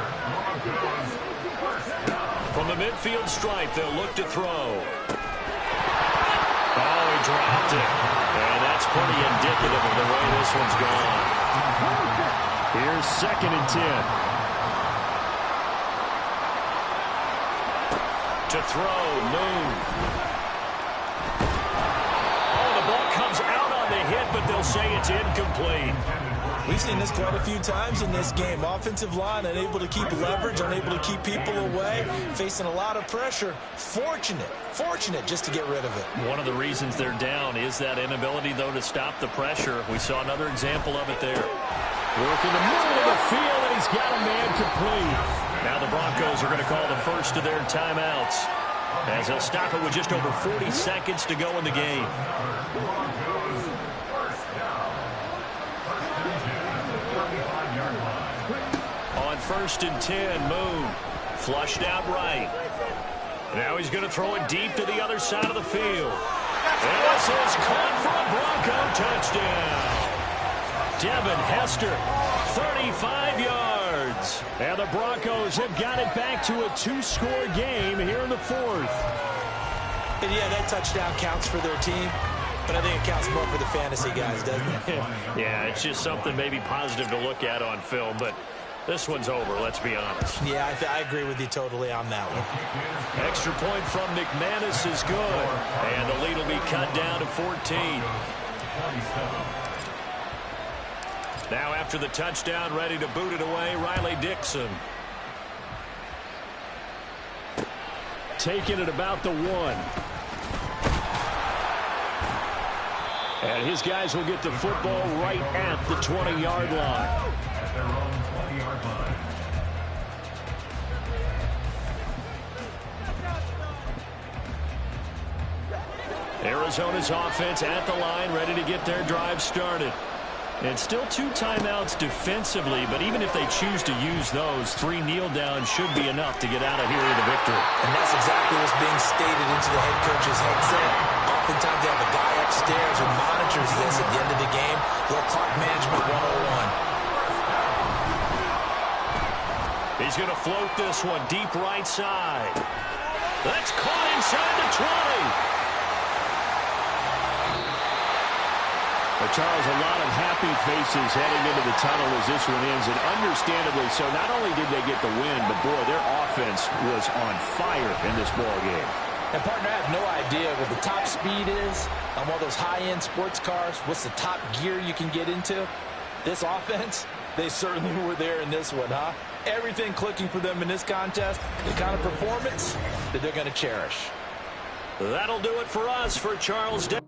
From the midfield stripe, they'll look to throw. Oh, he dropped it. And that's pretty indicative of the way this one's gone. Here's 2nd and 10. To throw, Moon. Oh, the ball comes out on the hit, but they'll say it's incomplete. We've seen this quite a few times in this game. Offensive line unable to keep leverage, unable to keep people away, facing a lot of pressure. Fortunate just to get rid of it. One of the reasons they're down is that inability, though, to stop the pressure. We saw another example of it there. Working the middle of the field, and he's got a man complete. Now the Broncos are going to call the first of their timeouts, as they'll stop it with just over 40 seconds to go in the game. On 1st and 10, Moon flushed out right. Now he's going to throw it deep to the other side of the field. And this is caught for a Bronco touchdown. Devin Hester, 35 yards. And the Broncos have got it back to a 2-score game here in the 4th. And yeah, that touchdown counts for their team, but I think it counts more for the fantasy guys, doesn't it? Yeah, it's just something maybe positive to look at on film, but this one's over, let's be honest. Yeah, I agree with you totally on that one. Extra point from McManus is good, and the lead will be cut down to 14. Now after the touchdown, ready to boot it away, Riley Dixon. Taking it about the 1. And his guys will get the football right at the 20-yard line. At their own 20-yard line. Arizona's offense at the line, ready to get their drive started. And still 2 timeouts defensively, but even if they choose to use those, 3 kneel downs should be enough to get out of here with a victory. And that's exactly what's being stated into the head coach's headset. Oftentimes they have a guy upstairs who monitors this at the end of the game. Little clock management 101. He's going to float this one deep right side. That's caught inside the 20. But Charles, a lot of happy faces heading into the tunnel as this one ends, and understandably so. Not only did they get the win, but boy, their offense was on fire in this ball game. And partner, I have no idea what the top speed is on one of those high-end sports cars. What's the top gear you can get into? This offense, they certainly were there in this one, huh? Everything clicking for them in this contest, the kind of performance that they're going to cherish. That'll do it for us. For Charles Day.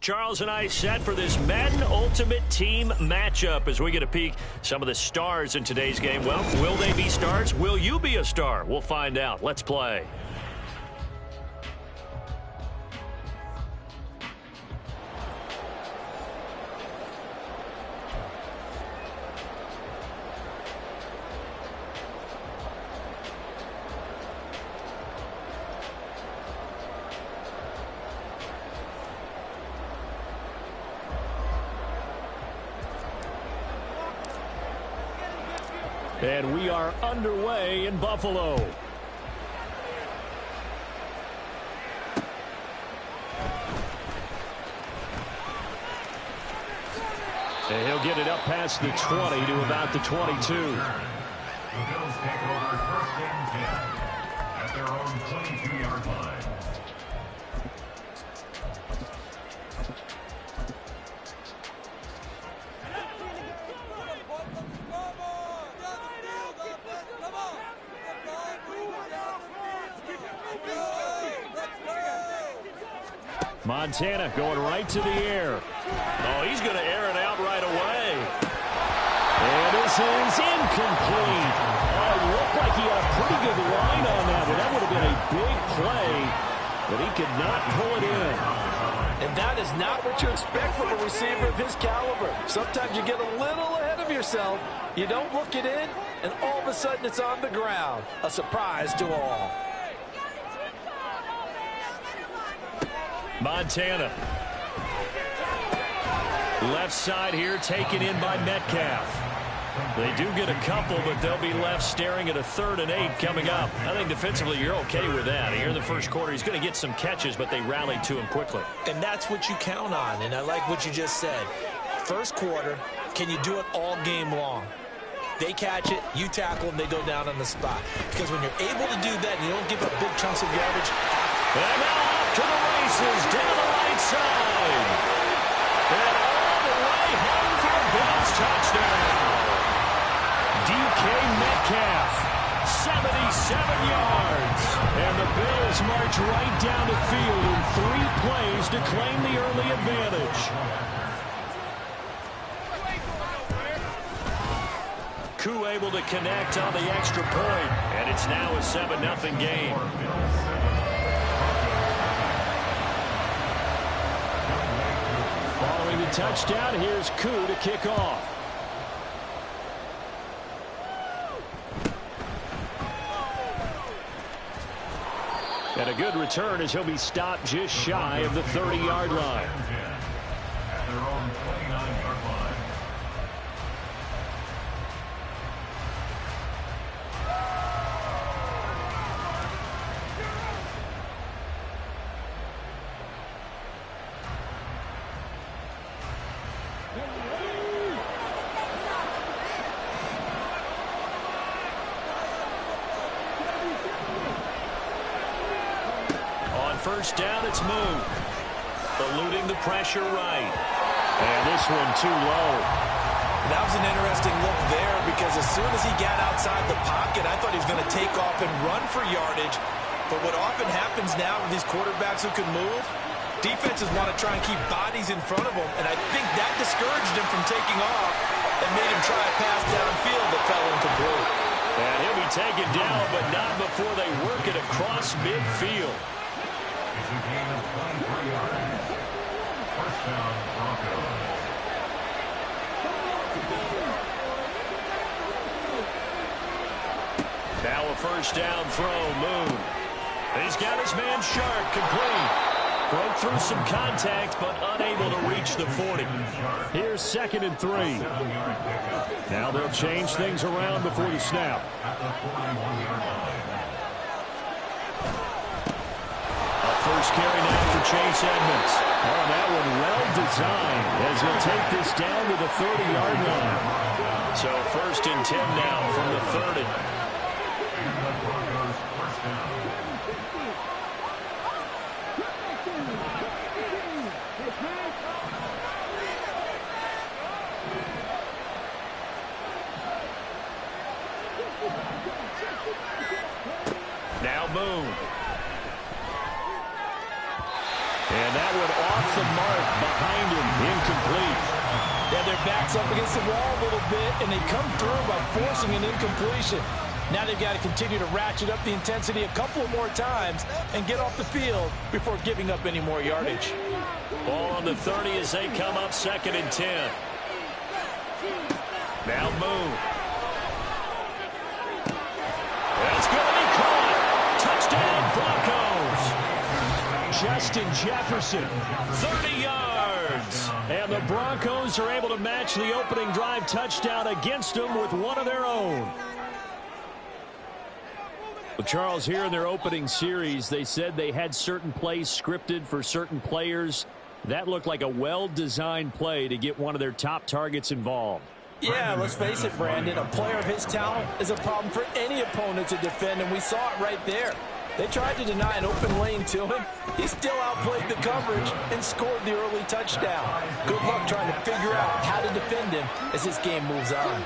Charles and I set for this Men Ultimate Team matchup as we get a peek some of the stars in today's game. Well, will they be stars? Will you be a star? We'll find out. Let's play. And we are underway in Buffalo. And he'll get it up past the 20 to about the 22. The Bills take over 1st and 10 at their own 22-yard line. Montana going right to the air. Oh, he's going to air it out right away. And this is incomplete. Oh, it looked like he had a pretty good line on that, but that would have been a big play, but he could not pull it in. And that is not what you expect from a receiver of his caliber. Sometimes you get a little ahead of yourself. You don't look it in, and all of a sudden it's on the ground. A surprise to all. Montana. Left side here taken in by Metcalf. They do get a couple, but they'll be left staring at a 3rd and 8 coming up. I think defensively you're okay with that. Here in the first quarter, he's going to get some catches, but they rallied to him quickly. And that's what you count on, and I like what you just said. First quarter, can you do it all game long? They catch it, you tackle them, they go down on the spot. Because when you're able to do that and you don't give up big chunks of yardage. And now off to the races down the right side. And all the way home for a Bills touchdown. DK Metcalf, 77 yards. And the Bills march right down the field in 3 plays to claim the early advantage. Koo able to connect on the extra point, and it's now a 7-0 game. Following the touchdown, here's Koo to kick off. And a good return as he'll be stopped just shy of the 30-yard line. At their own 29-yard line. First down, it's moved. Eluding the pressure right. And this one too low. That was an interesting look there because as soon as he got outside the pocket, I thought he was going to take off and run for yardage. But what often happens now with these quarterbacks who can move, defenses want to try and keep bodies in front of them, and I think that discouraged him from taking off and made him try a pass downfield that fell incomplete. And he'll be taken down, but not before they work it across midfield. It's a gain of 23 yards. First down, Broncos. Now a first down throw, Moon. He's got his man Sharp, complete. Broke through some contact, but unable to reach the 40. Here's 2nd and 3. Now they'll change things around before the snap. At the 41-yard line. First carry now for Chase Edmonds. Oh, that one well designed as he'll take this down to the 30-yard line. So 1st and 10 now from the 30. And the Broncos first down. Now Moon. And that one off the mark behind him, incomplete. Yeah, their back's up against the wall a little bit, and they come through by forcing an incompletion. Now they've got to continue to ratchet up the intensity a couple more times and get off the field before giving up any more yardage. Ball on the 30 as they come up 2nd and 10. Now Moon. That's going to be caught. Touchdown Broncos. Justin Jefferson, 30 yards. And the Broncos are able to match the opening drive touchdown against them with one of their own. Well, Charles, here in their opening series, they said they had certain plays scripted for certain players. That looked like a well-designed play to get one of their top targets involved. Yeah, let's face it, Brandon. A player of his talent is a problem for any opponent to defend, and we saw it right there. They tried to deny an open lane to him. He still outplayed the coverage and scored the early touchdown. Good luck trying to figure out how to defend him as this game moves on.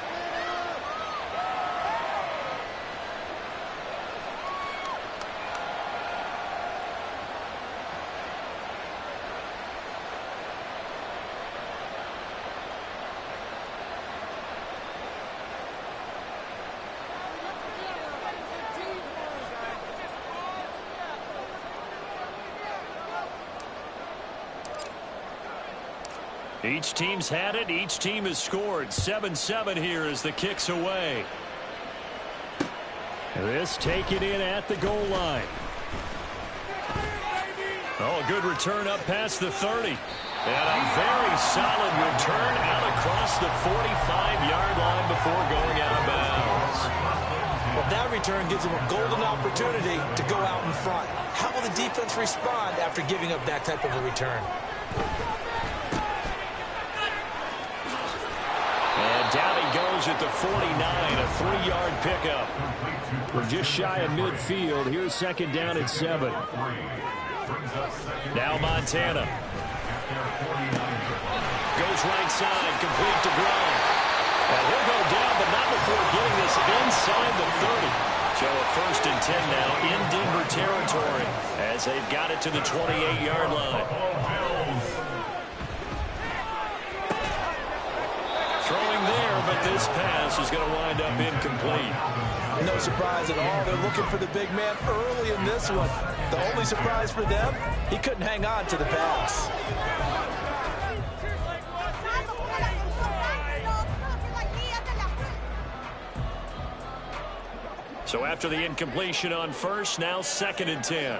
Each team's had it. Each team has scored. 7-7 here as the kick's away. This taken in at the goal line. Oh, a good return up past the 30. And a very solid return out across the 45-yard line before going out of bounds. Well, that return gives them a golden opportunity to go out in front. How will the defense respond after giving up that type of a return? And down he goes at the 49, a 3-yard pickup. We're just shy of midfield. Here's 2nd down at 7. Now Montana. Goes right side, complete to Brown. And he'll go down, but not before getting this inside the 30. So a 1st and 10 now in Denver territory as they've got it to the 28-yard line. Throwing there, but this pass is going to wind up incomplete. No surprise at all. They're looking for the big man early in this one. The only surprise for them, he couldn't hang on to the pass. So after the incompletion on 1st, now 2nd and 10.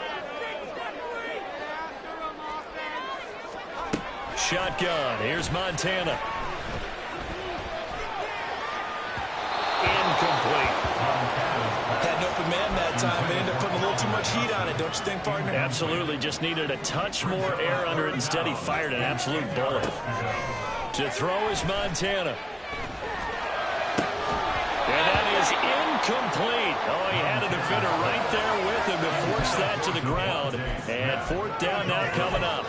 Shotgun. Here's Montana. Incomplete. Had an open man that time. They ended up putting a little too much heat on it, don't you think, partner? Absolutely. Just needed a touch more air under it. Instead, he fired an absolute bullet. To throw is Montana. And that is incomplete. Oh, he had a defender right there with him to force that to the ground. And 4th down now coming up.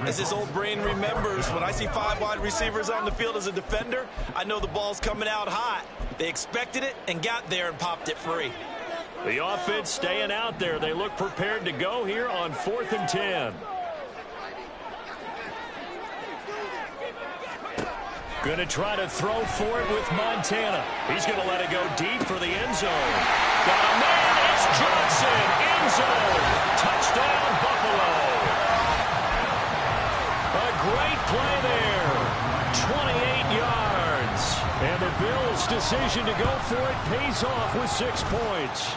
As his old brain remembers, when I see 5 wide receivers on the field as a defender, I know the ball's coming out hot. They expected it and got there and popped it free. The offense staying out there. They look prepared to go here on 4th and 10. Going to try to throw for it with Montana. He's going to let it go deep for the end zone. Got a man. It's Johnson. End zone. Touchdown, Buffalo. A great play there. 28 yards. And the Bills' decision to go for it pays off with 6 points.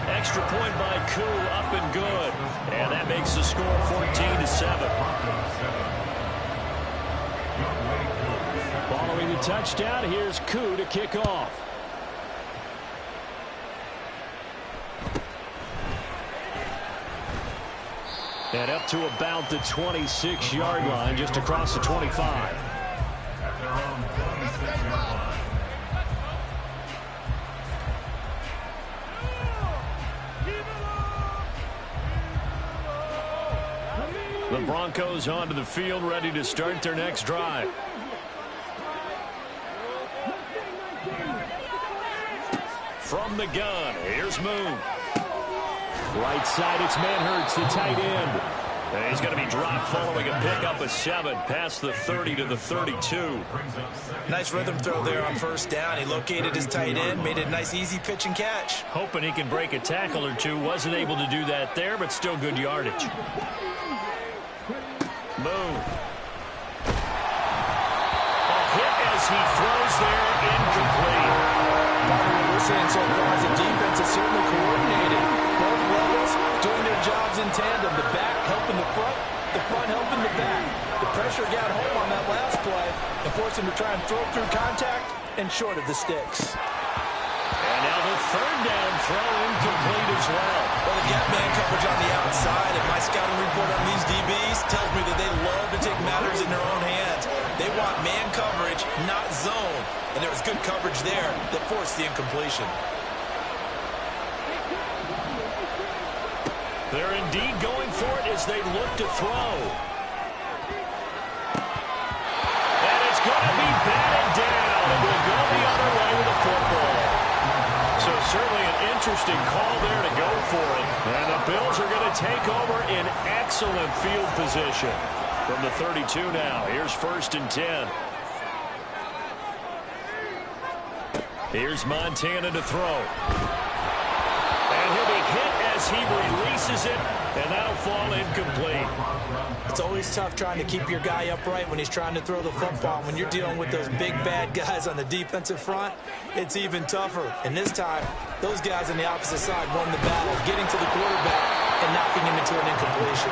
Extra point by Koo, up and good. And that makes the score 14-7. Following the touchdown, here's Koo to kick off. And up to about the 26-yard line, just across the 25. At their own 26-yard line. The Broncos onto the field, ready to start their next drive. From the gun, here's Moon. Right side, it's Manhurts, the tight end. is going to be dropped following a pickup of 7 past the 30 to the 32. Nice rhythm throw there on first down. He located his tight end, made it a nice easy pitch and catch. Hoping he can break a tackle or two. Wasn't able to do that there, but still good yardage. Boom. A hit as he throws there, incomplete. What we're seeing so far is the defense is certainly coordinated. Both levels doing their jobs in tandem. The back helping the front helping the back. The pressure got home on that last play and forced him to try and throw through contact and short of the sticks. And now the third down throw incomplete as well. Well, they've got man coverage on the outside, and my scouting report on these DBs tells me that they love to take matters in their own hands. They want man coverage, not zone. And there was good coverage there that forced the incompletion. They're indeed going for it as they look to throw. And it's going to be batted down. And we'll go the other way with the football. So certainly an interesting call there to go for it. And the Bills are going to take over in excellent field position. From the 32 now, here's 1st and 10. Here's Montana to throw. And he'll be hit as he releases it, and that'll fall incomplete. It's always tough trying to keep your guy upright when he's trying to throw the football. When you're dealing with those big, bad guys on the defensive front, it's even tougher. And this time, those guys on the opposite side won the battle, getting to the quarterback and knocking him into an incompletion.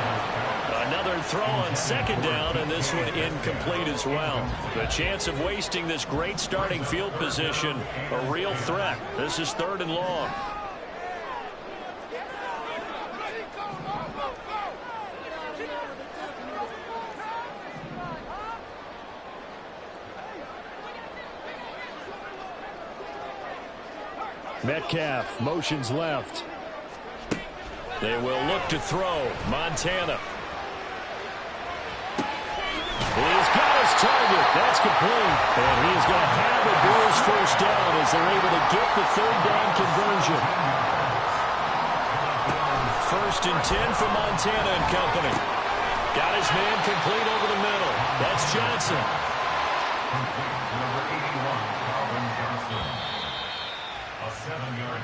Another throw on 2nd down, and this one incomplete as well. The chance of wasting this great starting field position, a real threat. This is 3rd and long. Metcalf motions left. They will look to throw. Montana. He's got his target. That's complete. And he's going to have a Bills 1st down as they're able to get the 3rd down conversion. 1st and 10 for Montana and company. Got his man complete over the middle. That's Johnson.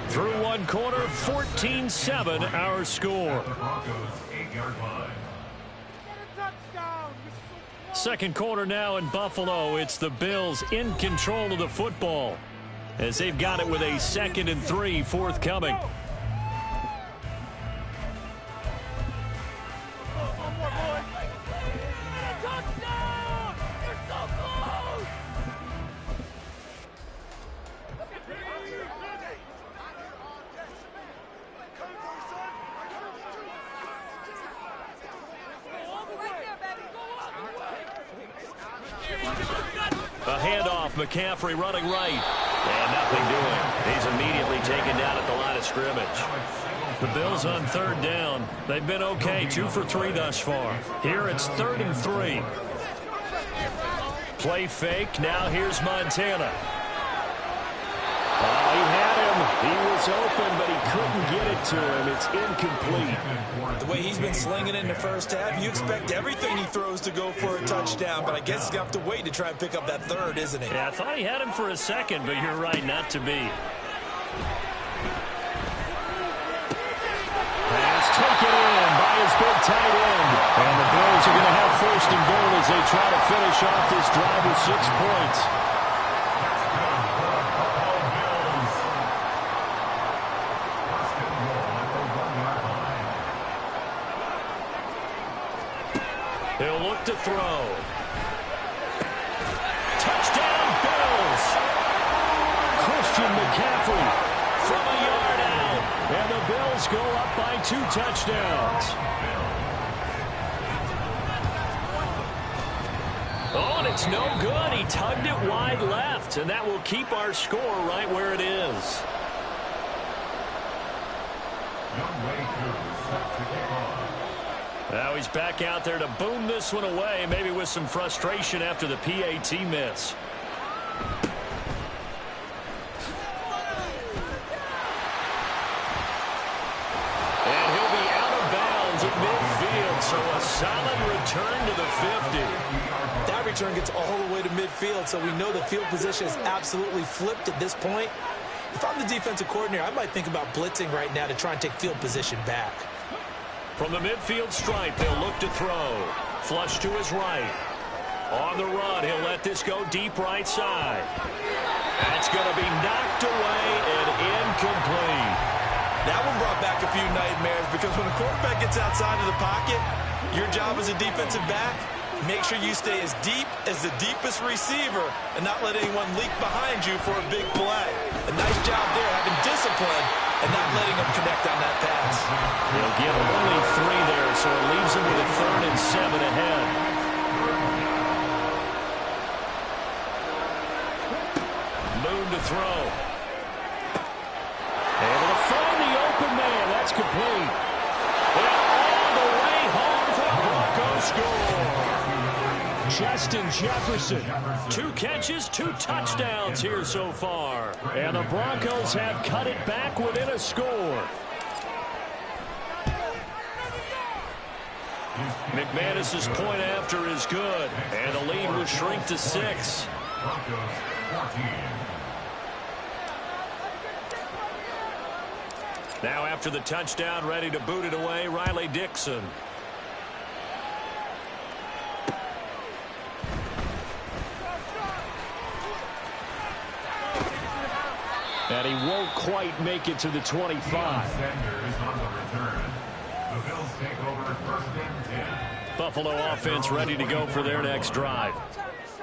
Through one quarter, 14-7 our score. 2nd quarter now in Buffalo. It's the Bills in control of the football as they've got it with a 2nd and 3 forthcoming. A handoff, McCaffrey running right. And nothing doing. He's immediately taken down at the line of scrimmage. The Bills on 3rd down. They've been okay, 2 for 3 thus far. Here it's 3rd and 3. Play fake. Now here's Montana. He had him. He was open, but he couldn't get it to him. It's incomplete. The way he's been slinging it in the first half, you expect everything he throws to go for a touchdown, but I guess he's going to have to wait to try and pick up that 3rd, isn't he? Yeah, I thought he had him for a second, but you're right, not to be. Pass taken in by his big tight end. And the Bills are going to have 1st and goal as they try to finish off this drive with 6 points. He'll look to throw. Touchdown, Bills! Christian McCaffrey from a yard out. And the Bills go up by 2 touchdowns. Oh, and it's no good. He tugged it wide left, and that will keep our score right where it is. Now he's back out there to boom this one away, maybe with some frustration after the PAT miss. And he'll be out of bounds at midfield, so a solid return to the 50. That return gets all the way to midfield, so we know the field position is absolutely flipped at this point. If I'm the defensive coordinator, I might think about blitzing right now to try and take field position back. From the midfield stripe, they'll look to throw. Flush to his right. On the run, he'll let this go deep right side. That's going to be knocked away and incomplete. That one brought back a few nightmares because when a quarterback gets outside of the pocket, your job as a defensive back, make sure you stay as deep as the deepest receiver and not let anyone leak behind you for a big play. A nice job there, having discipline and not letting them connect on that pass. He'll get only 3 there, so it leaves him with a 3rd and 7 ahead. Moon to throw. Able to find the open man. That's complete. And all the way home for the Broncos score. Justin Jefferson. 2 catches, 2 touchdowns here so far. And the Broncos have cut it back within a score. McManus's point after is good. And the lead will shrink to 6. Broncos 14. Now after the touchdown, ready to boot it away, Riley Dixon. And he won't quite make it to the 25. Sanders on the return. The Bills take over 1st and 10. Buffalo offense ready to go for their next drive.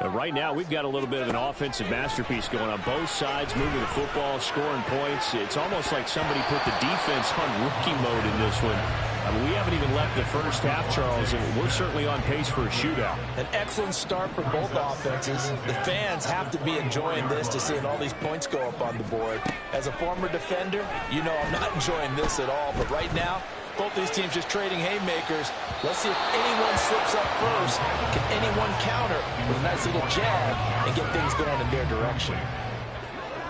Right now, we've got a little bit of an offensive masterpiece going on both sides, moving the football, scoring points. It's almost like somebody put the defense on rookie mode in this one. I mean, we haven't even left the first half, Charles, and we're certainly on pace for a shootout. An excellent start for both offenses. The fans have to be enjoying this to seeing all these points go up on the board. As a former defender, you know I'm not enjoying this at all, but right now, both these teams just trading haymakers. Let's see if anyone slips up first. Can anyone counter with a nice little jab and get things going in their direction?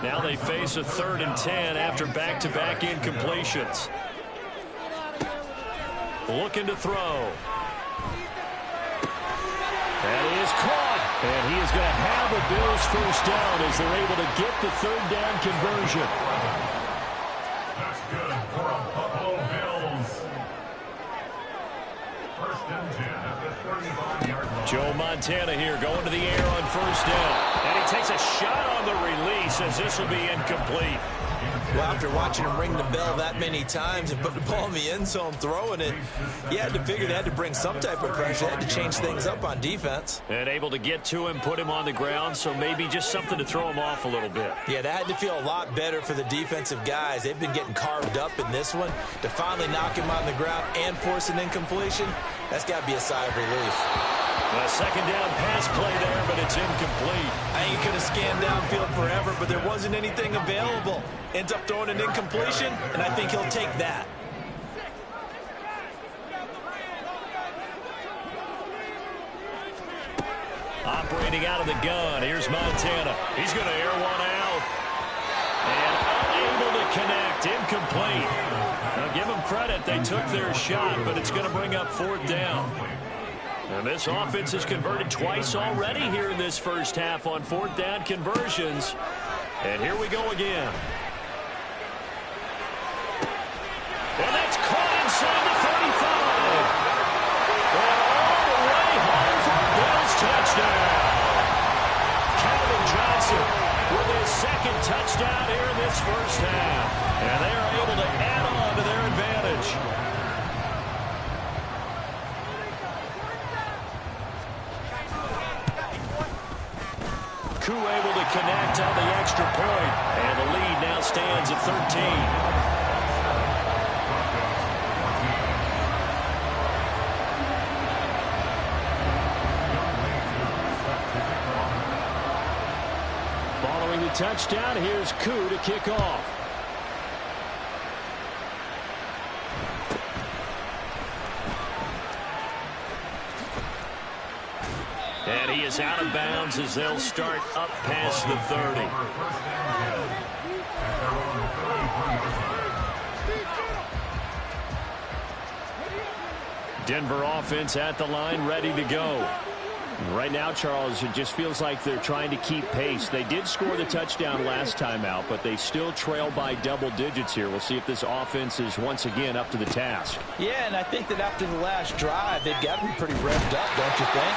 Now they face a 3rd and 10 after back-to-back incompletions. Looking to throw. That is caught. And he is going to have a Bills first down as they're able to get the 3rd down conversion. That's good for a Buffalo Bills. 1st and 10 at the 35-yard line. Joe Montana here going to the air on 1st down. And he takes a shot on the release as this will be incomplete. Well, after watching him ring the bell that many times and put the ball in the end zone throwing it, you had to figure they had to bring some type of pressure. They had to change things up on defense. And able to get to him, put him on the ground, so maybe just something to throw him off a little bit. Yeah, that had to feel a lot better for the defensive guys. They've been getting carved up in this one. To finally knock him on the ground and force an incompletion, that's got to be a sigh of relief. A 2nd down pass play there, but it's incomplete. I ain't could have scanned downfield forever, but there wasn't anything available. Ends up throwing an incompletion, and I think he'll take that. Operating out of the gun, here's Montana. He's going to air one out. And unable to connect, incomplete. Now give them credit, they took their shot, but it's going to bring up 4th down. And this offense has converted twice already here in this first half on 4th down conversions. And here we go again. And that's caught inside the 35. And all the way home for a Bills touchdown. Calvin Johnson with his 2nd touchdown here in this first half. And they are able to add on to their advantage. Koo able to connect on the extra point. And the lead now stands at 13. Following the touchdown, here's Koo to kick off. And he is out of bounds as they'll start up past the 30. Denver offense at the line, ready to go. Right now, Charles, it just feels like they're trying to keep pace. They did score the touchdown last time out, but they still trail by double digits here. We'll see if this offense is once again up to the task. Yeah, and I think that after the last drive, they've got to be pretty revved up, don't you think?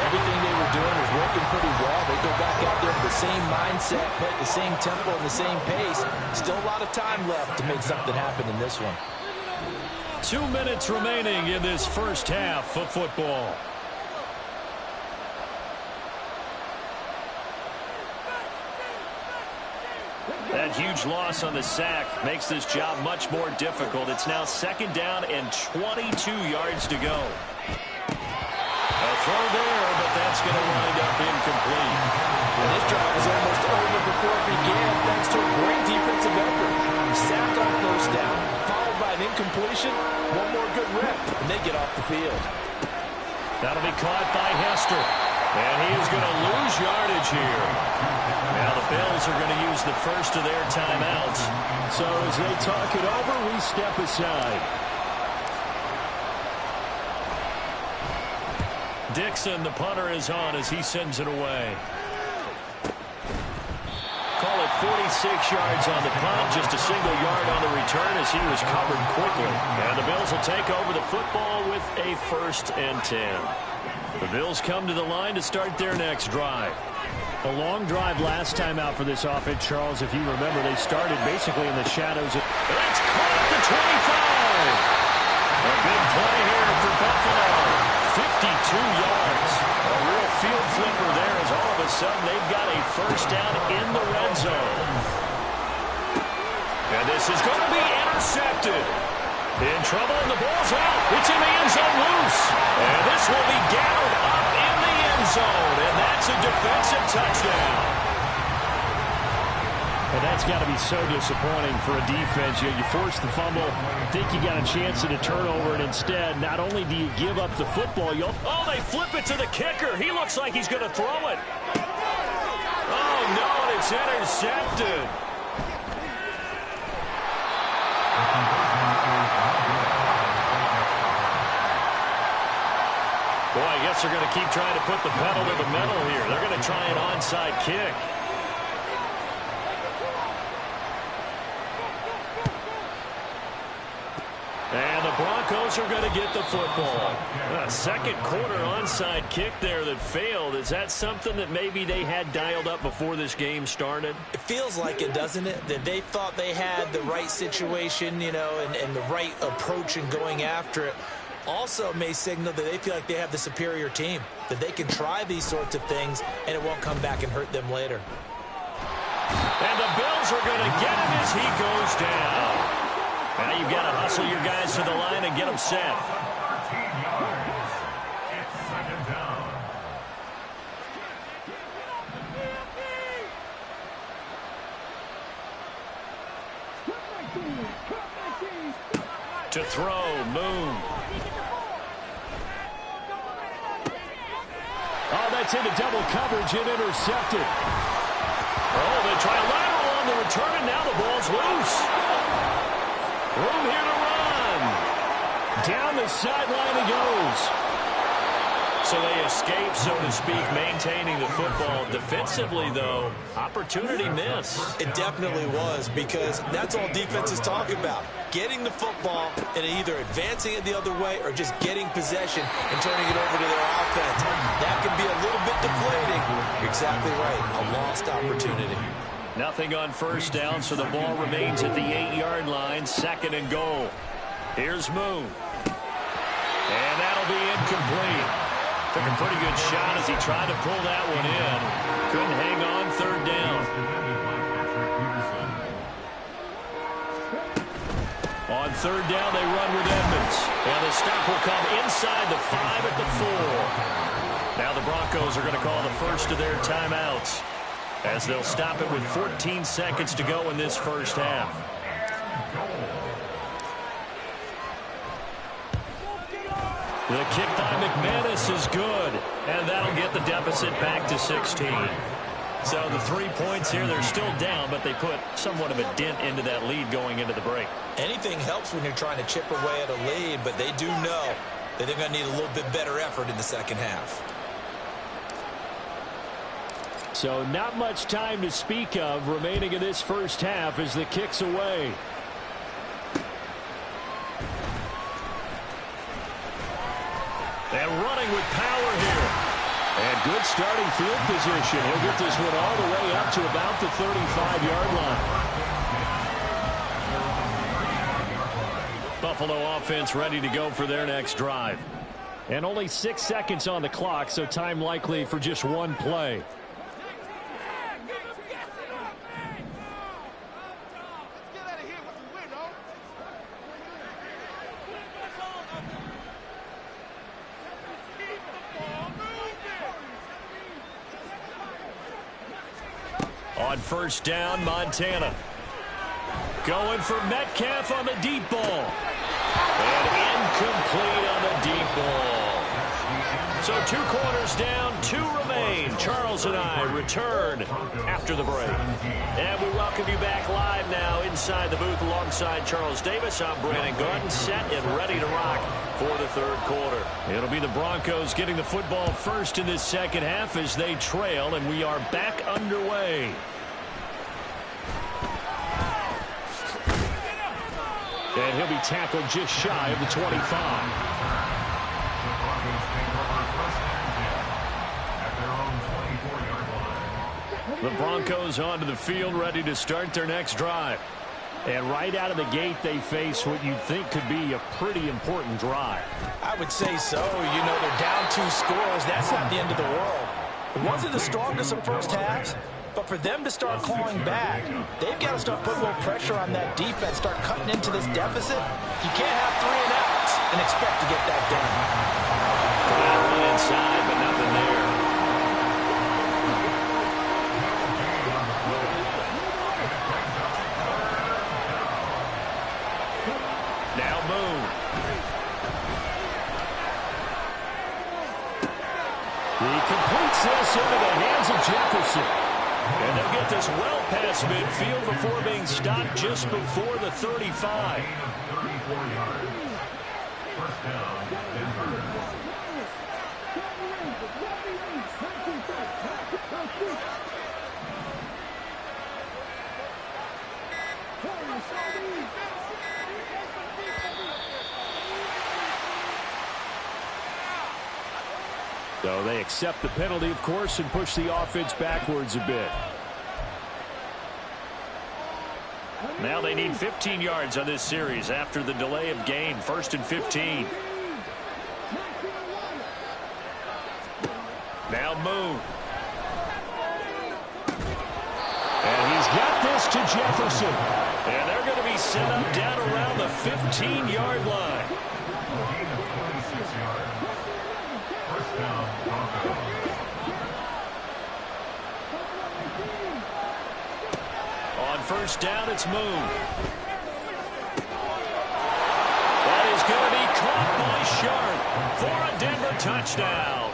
Everything they were doing was working pretty well. They go back out there with the same mindset, play at the same tempo and the same pace. Still a lot of time left to make something happen in this one. 2 minutes remaining in this first half of football. That huge loss on the sack makes this job much more difficult. It's now 2nd down and 22 yards to go. A throw there, but that's going to wind up incomplete. And this drive was almost over before it began, thanks to a great defensive effort. Sack on 1st down, followed by an incompletion. One more good rep, and they get off the field. That'll be caught by Hester. And he is going to lose yardage here. Now the Bills are going to use the first of their timeouts. So as they talk it over, we step aside. Dixon, the punter, is on as he sends it away. Call it 46 yards on the punt, just a single yard on the return as he was covered quickly. And the Bills will take over the football with a 1st and 10. The Bills come to the line to start their next drive. A long drive last time out for this offense, Charles. If you remember, they started basically in the shadows. It's caught at the 25. A big play here for Buffalo. 52 yards. A real field flipper there as all of a sudden they've got a 1st down in the red zone. And this is going to be intercepted. In trouble, and the ball's out. It's in the end zone loose. And this will be gathered up in the end zone. And that's a defensive touchdown. And that's got to be so disappointing for a defense. You force the fumble, think you got a chance at a turnover, and instead, not only do you give up the football, oh, they flip it to the kicker. He looks like he's going to throw it. Oh, no, it's intercepted. Boy, I guess they're going to keep trying to put the pedal to the metal here. They're going to try an onside kick. And the Broncos are going to get the football. A 2nd quarter onside kick there that failed. Is that something that maybe they had dialed up before this game started? It feels like it, doesn't it? That they thought they had the right situation, you know, and the right approach in going after it. Also may signal that they feel like they have the superior team, that they can try these sorts of things and it won't come back and hurt them later. And the Bills are going to get him as he goes down. Now you've got to hustle your guys to the line and get them set. 13 yards. It's 2nd down. To throw, Moon. oh, that's into double coverage and intercepted. Oh, they try a lateral on the return, and now the ball's loose. Room here to run. Down the sideline he goes. So they escape, so to speak, maintaining the football. Defensively, though, opportunity miss. It definitely was, because that's all defenses talk about. Getting the football and either advancing it the other way or just getting possession and turning it over to their offense. That can be a little bit deflating. You're exactly right. A lost opportunity. Nothing on 1st down, so the ball remains at the 8-yard line. 2nd and goal. Here's Moon. And that'll be incomplete. Took a pretty good shot as he tried to pull that one in. Couldn't hang on 3rd down. On 3rd down, they run with Edmonds. And the stop will come inside the 5 at the 4. Now the Broncos are going to call the first of their timeouts, as they'll stop it with 14 seconds to go in this first half. The kick by McManus is good, and that'll get the deficit back to 16. So the 3 points here, they're still down, but they put somewhat of a dent into that lead going into the break. Anything helps when you're trying to chip away at a lead, but they do know that they're going to need a little bit better effort in the second half. So not much time to speak of remaining in this first half as the kick's away. And running with power here. And good starting field position. He'll get this one all the way up to about the 35-yard line. Buffalo offense ready to go for their next drive. And only 6 seconds on the clock, so time likely for just one play. On first down, Montana. Going for Metcalf on the deep ball. And incomplete on the deep ball. So 2 quarters down, 2 remain. Charles and I return after the break. And we welcome you back live now inside the booth alongside Charles Davis. I'm Brandon Gordon, set and ready to rock for the third quarter. It'll be the Broncos getting the football first in this second half as they trail, and we are back underway. And he'll be tackled just shy of the 25. The Broncos onto the field, ready to start their next drive. And right out of the gate, they face what you'd think could be a pretty important drive. I would say so. You know, they're down 2 scores. That's not the end of the world. It wasn't the strongest of first halves, but for them to start clawing back, they've got to start putting a little pressure on that defense, start cutting into this deficit. You can't have 3 and outs and expect to get that done. One inside, but nothing there. Now Moon. He completes this into the hands of Jefferson. And they'll get this well past midfield before being stopped just before the 35. 34 yards. First down, Denver. So they accept the penalty, of course, and push the offense backwards a bit. Now they need 15 yards on this series after the delay of game. 1st and 15. Now Moon. And he's got this to Jefferson. And they're going to be set up down around the 15-yard line. On first down, it's Moon. That is going to be caught by Sharp for a Denver touchdown.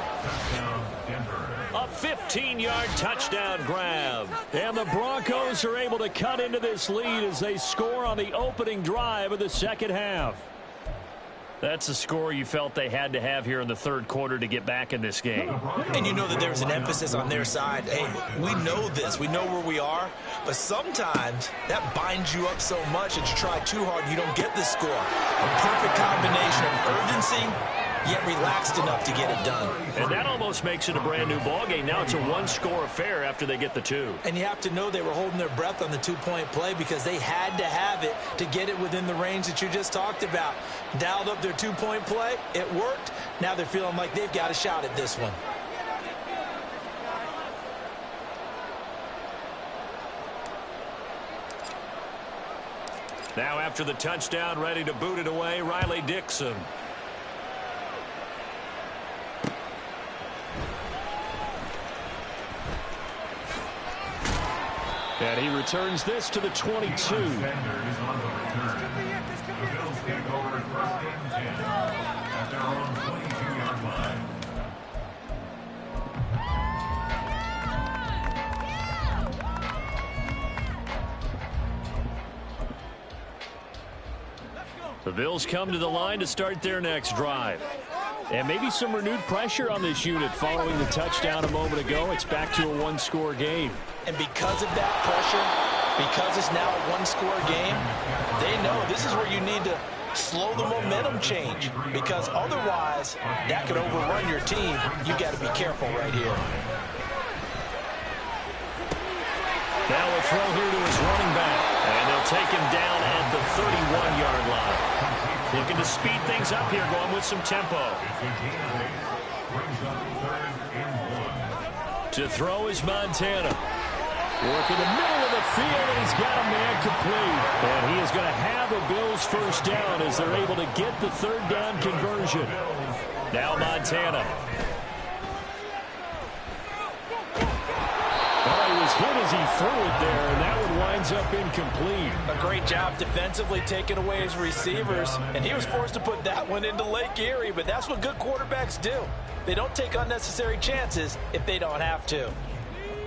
A 15-yard touchdown grab. And the Broncos are able to cut into this lead as they score on the opening drive of the second half. That's a score you felt they had to have here in the third quarter to get back in this game. And you know that there's an emphasis on their side. Hey, we know this. We know where we are. But sometimes that binds you up so much that you try too hard and you don't get the score. A perfect combination of urgency, yet relaxed enough to get it done. And that almost makes it a brand-new ballgame. Now it's a one-score affair after they get the 2. And you have to know they were holding their breath on the 2-point play because they had to have it to get it within the range that you just talked about. Dialed up their 2-point play. It worked. Now they're feeling like they've got a shot at this one. Now after the touchdown, ready to boot it away, Riley Dixon. And he returns this to the 22. The Bills come to the line to start their next drive. And maybe some renewed pressure on this unit following the touchdown a moment ago. It's back to a one-score game. And because of that pressure, because it's now a one-score game, they know this is where you need to slow the momentum change, because otherwise that could overrun your team. You got to be careful right here. Now a throw here to his running back, and they'll take him down at the 31-yard line. Looking to speed things up here, going with some tempo. To throw is Montana. Work in the middle of the field, and he's got a man complete. And he is going to have a Bills first down as they're able to get the third down conversion. Now Montana. Oh, he was hit as he threw it there, and that one winds up incomplete. A great job defensively taking away his receivers, and he was forced to put that one into Lake Erie, but that's what good quarterbacks do. They don't take unnecessary chances if they don't have to.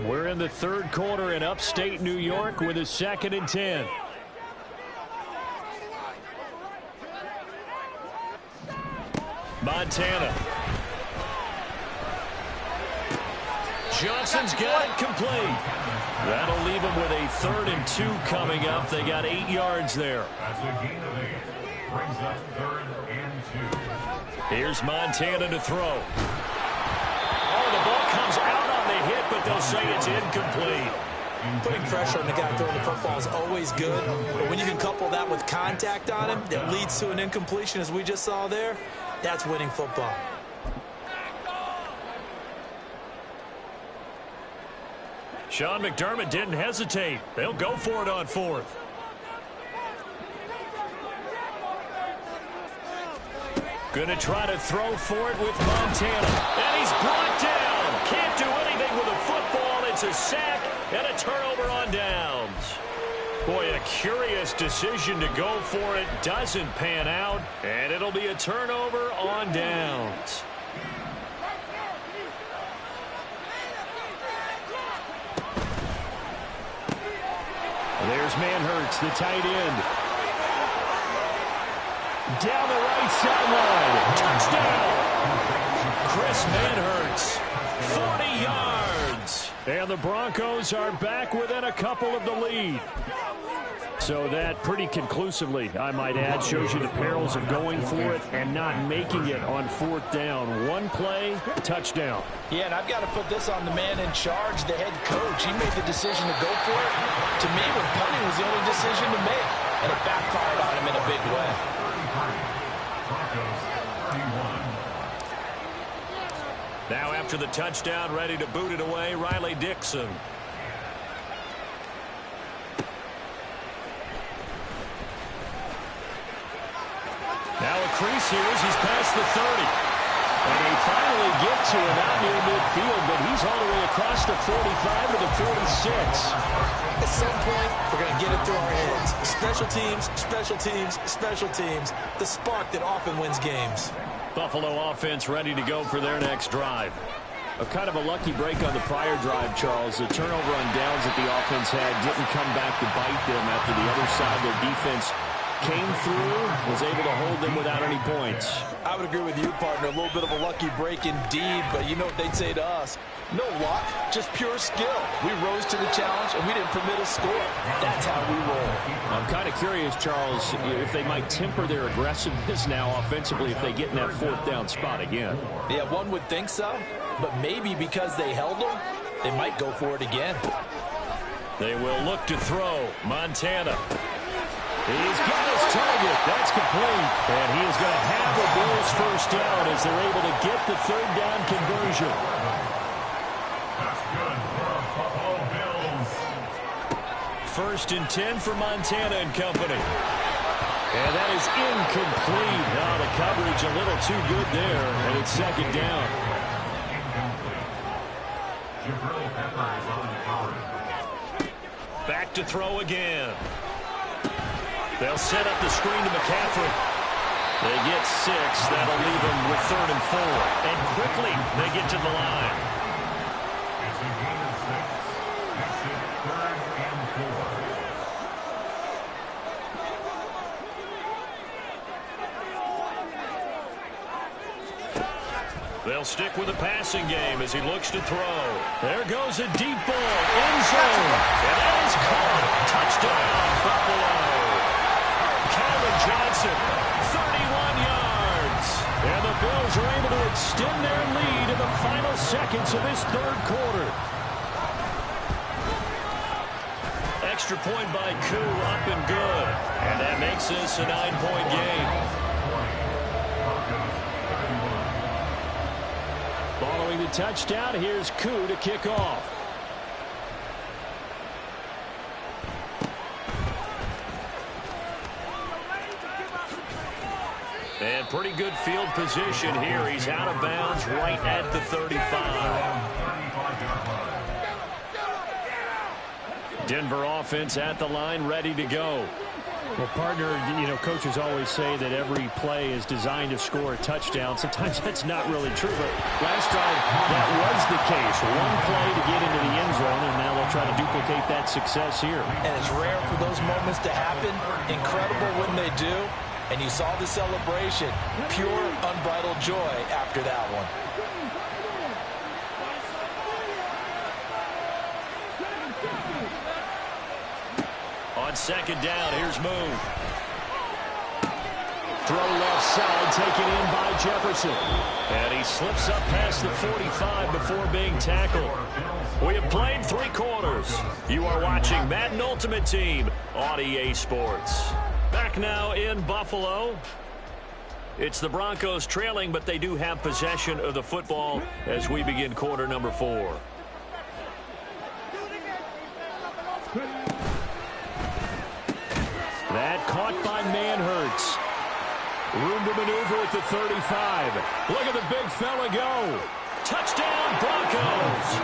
We're in the third quarter in upstate New York with a 2nd and 10. Montana. Johnson's got it complete. That'll leave him with a 3rd and 2 coming up. They got 8 yards there. That's a gain of 8. Brings up 3rd and 2. Here's Montana to throw. Oh, the ball comes out on the hit, but they'll say it's incomplete. Putting pressure on the guy throwing the football is always good, but when you can couple that with contact on him that leads to an incompletion, as we just saw there, that's winning football. Sean McDermott didn't hesitate. They'll go for it on 4th. Gonna try to throw for it with Montana. And he's brought down. Can't do anything with a football. It's a sack and a turnover on downs. Boy, a curious decision to go for it. Doesn't pan out. And it'll be a turnover on downs. There's Manhertz, the tight end. Down the right sideline. Touchdown. Chris Manhertz, 40 yards. And the Broncos are back within a couple of the lead. So that pretty conclusively, I might add, shows you the perils of going for it and not making it on 4th down. One play, touchdown. Yeah, and I've got to put this on the man in charge, the head coach. He made the decision to go for it. To me, when punting was the only decision to make, and it backfired on him in a big way. Now after the touchdown, ready to boot it away, Riley Dixon. Now a crease here as he's past the 30. And they finally get to him out near midfield, but he's all the way across the 45 to the 46. At some point, we're going to get it through our heads. Special teams, special teams, special teams. The spark that often wins games. Buffalo offense ready to go for their next drive. A kind of a lucky break on the prior drive, Charles. The turnover on downs that the offense had didn't come back to bite them after the other side. Their defense came through, was able to hold them without any points. I would agree with you, partner. A little bit of a lucky break indeed, but you know what they'd say to us? No luck, just pure skill. We rose to the challenge, and we didn't permit a score. That's how we roll. I'm kind of curious, Charles, if they might temper their aggressiveness now offensively if they get in that 4th down spot again. Yeah, one would think so, but maybe because they held them, they might go for it again. They will look to throw. Montana. He's got his target. That's complete. And he is going to have the Bills first down as they're able to get the 3rd down conversion. That's good for Buffalo Bills. 1st and 10 for Montana and company. And that is incomplete. Now the coverage a little too good there, and it's 2nd down. Back to throw again. They'll set up the screen to McCaffrey. They get 6. That'll leave them with 3rd and 4. And quickly, they get to the line. It's a gain of 6. Makes it 3rd and 4. They'll stick with the passing game as he looks to throw. There goes a deep ball, end zone. And that is caught. Touchdown, Buffalo. Calvin Johnson, 31 yards. And the Bills are able to extend their lead in the final seconds of this third quarter. Extra point by Koo, up and good. And that makes this a 9-point game. Following the touchdown, here's Koo to kick off. And pretty good field position here. He's out of bounds right at the 35. Denver offense at the line, ready to go. Well, partner, coaches always say that every play is designed to score a touchdown. Sometimes that's not really true, but last time that was the case. One play to get into the end zone, and now they'll try to duplicate that success here. And it's rare for those moments to happen. Incredible when they do. And you saw the celebration. Pure, unbridled joy after that one. On second down, here's Moon. Throw left side, taken in by Jefferson. And he slips up past the 45 before being tackled. We have played 3 quarters. You are watching Madden Ultimate Team on EA Sports. Back now in Buffalo. It's the Broncos trailing, but they do have possession of the football as we begin quarter number 4. That caught by Manhurts. Room to maneuver at the 35. Look at the big fella go. Touchdown, Broncos.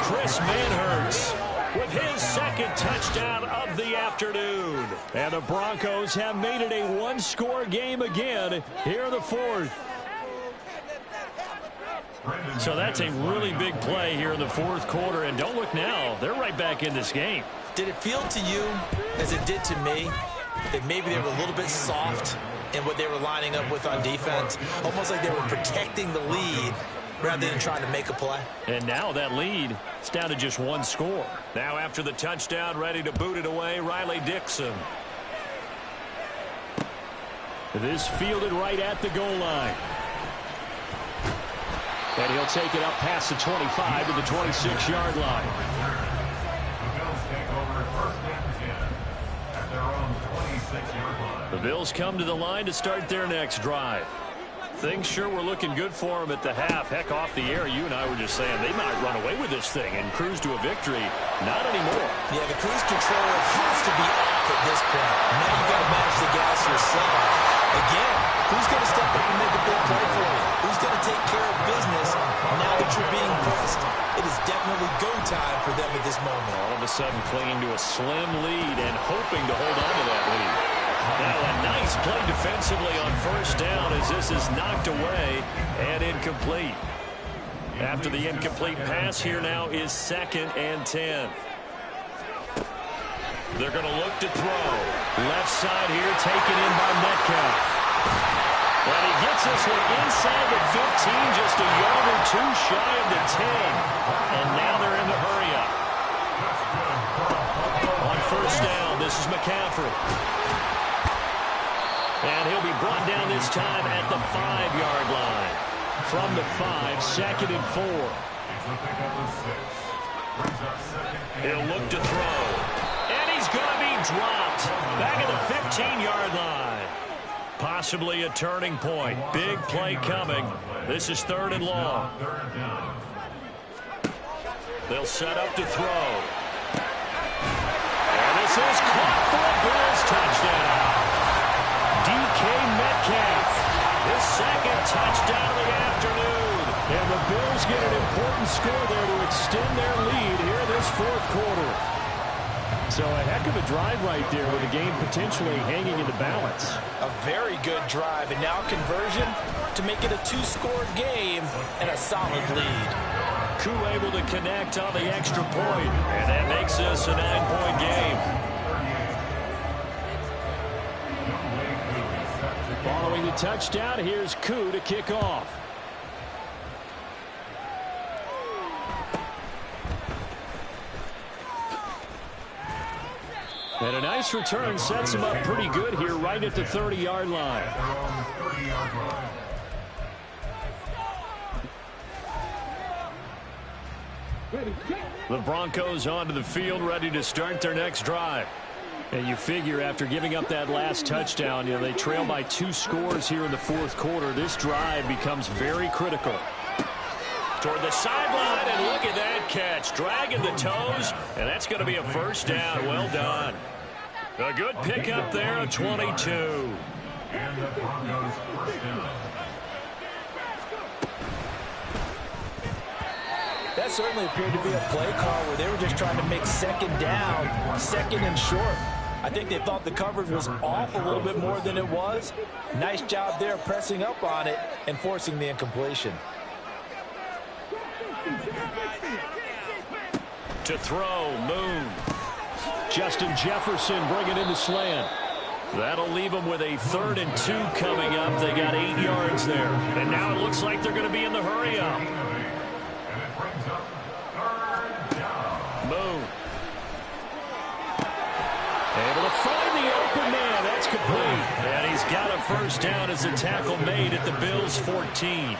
Chris Manhurts with his second touchdown of the afternoon. And the Broncos have made it a one-score game again here in the fourth. So that's a really big play here in the fourth quarter. And don't look now, they're right back in this game. Did it feel to you, as it did to me, that maybe they were a little bit soft in what they were lining up with on defense? Almost like they were protecting the lead rather than trying to make a play. And now that lead is down to just one score. Now after the touchdown, ready to boot it away, Riley Dixon. This fielded right at the goal line. And he'll take it up past the 25 to the 26-yard line. The Bills come to the line to start their next drive. Things sure were looking good for them at the half. Heck, off the air, you and I were just saying they might run away with this thing and cruise to a victory. Not anymore. Yeah, the cruise control has to be off at this point. Now you've got to manage the gas yourself. Again, who's going to step up and make a big play for you? Who's going to take care of business now that you're being pressed? It is definitely go time for them at this moment. All of a sudden clinging to a slim lead and hoping to hold on to that lead. Now a nice play defensively on first down as this is knocked away and incomplete. After the incomplete pass, here now is 2nd and 10. They're going to look to throw. Left side here taken in by Metcalf. And he gets this one inside the 15, just a yard or 2 shy of the 10. And now they're in the hurry up. On first down, this is McCaffrey. And he'll be brought down this time at the 5-yard line. From the 5, 2nd and 4. He'll look to throw. And he's going to be dropped. Back at the 15-yard line. Possibly a turning point. Big play coming. This is 3rd and long. They'll set up to throw. And this is caught for a Bills touchdown. DK Metcalf, his 2nd touchdown of the afternoon. And the Bills get an important score there to extend their lead here this fourth quarter. So a heck of a drive right there with the game potentially hanging in the balance. A very good drive, and now conversion to make it a 2-score game and a solid lead. Koo able to connect on the extra point, and that makes this a 9-point game. Following the touchdown, here's Koo to kick off. And a nice return sets him up pretty good here right at the 30-yard line. The Broncos onto the field, ready to start their next drive. And you figure after giving up that last touchdown, they trail by 2 scores here in the fourth quarter. This drive becomes very critical. Toward the sideline, and look at that catch. Dragging the toes, and that's going to be a first down. Well done. A good pickup there of 22. And the Broncos first down. That certainly appeared to be a play call where they were just trying to make second down, second and short. I think they thought the coverage was off a little bit more than it was. Nice job there pressing up on it and forcing the incompletion. To throw, Moon. Justin Jefferson bringing in the slant. That'll leave them with a 3rd and 2 coming up. They got 8 yards there. And now it looks like they're going to be in the hurry-up. And it brings up 3rd down. Moon. Able to find the open man. That's complete. And he's got a first down as a tackle made at the Bills' 14. Again,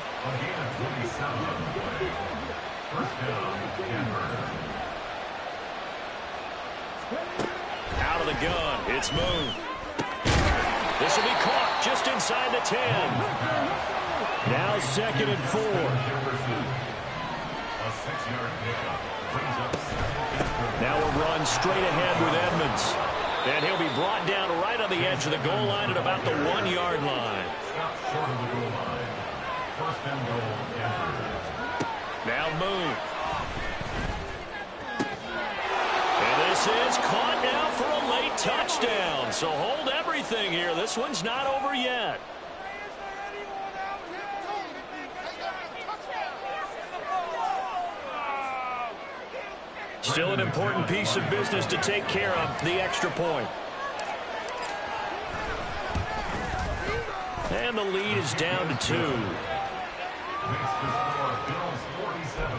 27 on the play. First down, Denver. Out of the gun, it's Moon. This will be caught just inside the 10. Now 2nd and 4. A 6-yard pickup brings up 2nd and 4. Now a run straight ahead with Edmonds. And he'll be brought down right on the edge of the goal line at about the 1-yard line. Stop short of the goal line. 1st and goal, Denver. Now Moon. And this is caught now for a late touchdown. So hold everything here. This one's not over yet. Still an important piece of business to take care of, the extra point. And the lead is down to 2. Makes the score Bills 47,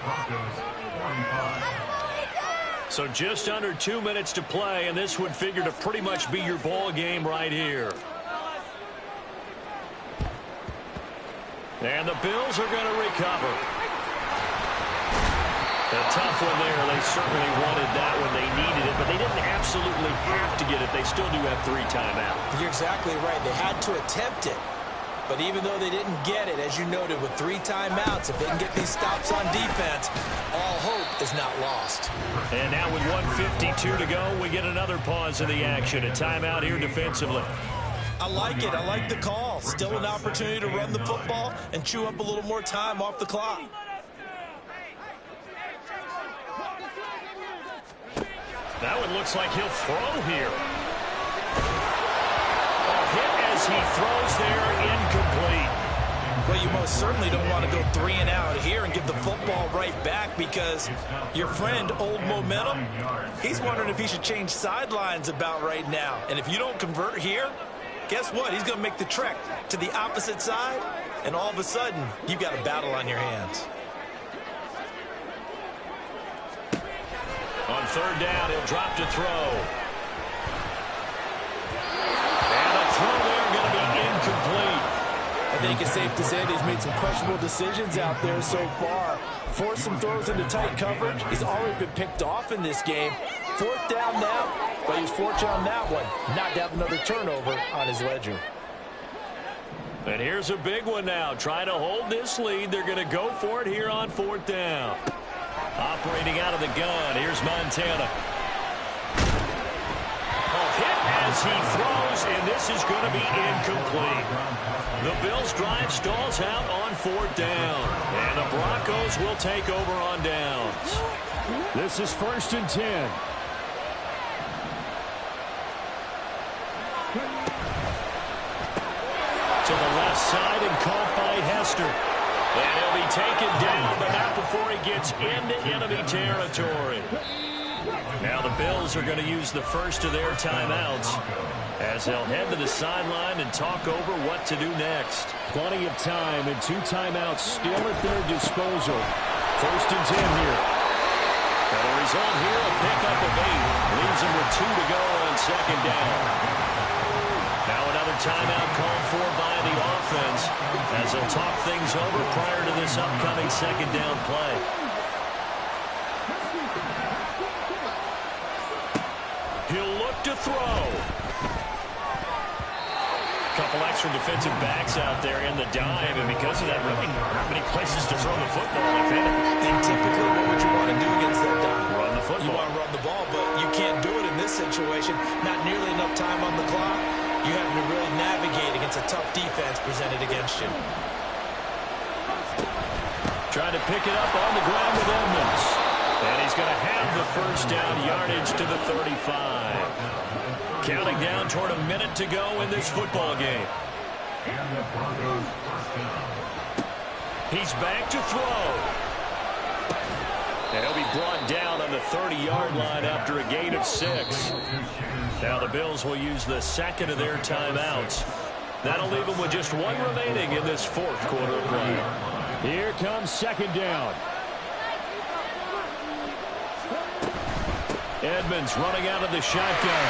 Broncos 45. So just under 2 minutes to play, and this would figure to pretty much be your ball game right here. And the Bills are going to recover. A tough one there. They certainly wanted that when they needed it, but they didn't absolutely have to get it. They still do have 3 timeouts. You're exactly right. They had to attempt it. But even though they didn't get it, as you noted, with 3 timeouts, if they can get these stops on defense, all hope is not lost. And now with 1:52 to go, we get another pause in the action. A timeout here defensively. I like it. I like the call. Still an opportunity to run the football and chew up a little more time off the clock. That one looks like he'll throw here. Hit as he throws there, incomplete. Well, you most certainly don't want to go 3 and out here and give the football right back, because your friend, Old Momentum, he's wondering if he should change sidelines about right now. And if you don't convert here, guess what? He's going to make the trek to the opposite side, and all of a sudden, you've got a battle on your hands. On 3rd down, he'll drop to throw. And a throw there going to be incomplete. I think it's safe to say that he's made some questionable decisions out there so far. Forced some throws into tight coverage. He's already been picked off in this game. 4th down now, but he's fortunate on that one not to have another turnover on his ledger. And here's a big one now. Trying to hold this lead. They're going to go for it here on 4th down. Operating out of the gun, here's Montana. Hit as he throws, and this is going to be incomplete. The Bills' drive stalls out on 4th down, and the Broncos will take over on downs. This is 1st and 10. To the left side and caught by Hester. And he'll be taken down, but not before he gets into enemy territory. Now the Bills are going to use the first of their timeouts as they'll head to the sideline and talk over what to do next. Plenty of time and 2 timeouts still at their disposal. 1st and 10 here. And the result here, a pickup of 8. Leaves him with 2 to go on second down. Now another timeout called for by the offense as they'll talk things over prior to this upcoming second down play. He'll look to throw. Couple extra defensive backs out there in the dime, and because of that, really not many places to throw the football, if any. And typically, what would you want to do against that dime? Run the football. You want to run the ball, but you can't do it in this situation. Not nearly enough time on the clock. You having to really navigate against a tough defense presented against you. Trying to pick it up on the ground with Edmonds. And he's going to have the first down, yardage to the 35. Counting down toward a minute to go in this football game. And the Broncos first down. He's back to throw. And he'll be brought down on the 30-yard line after a gain of 6. Now the Bills will use the second of their timeouts. That'll leave them with just 1 remaining in this fourth quarter of play. Here comes second down. Edmonds running out of the shotgun.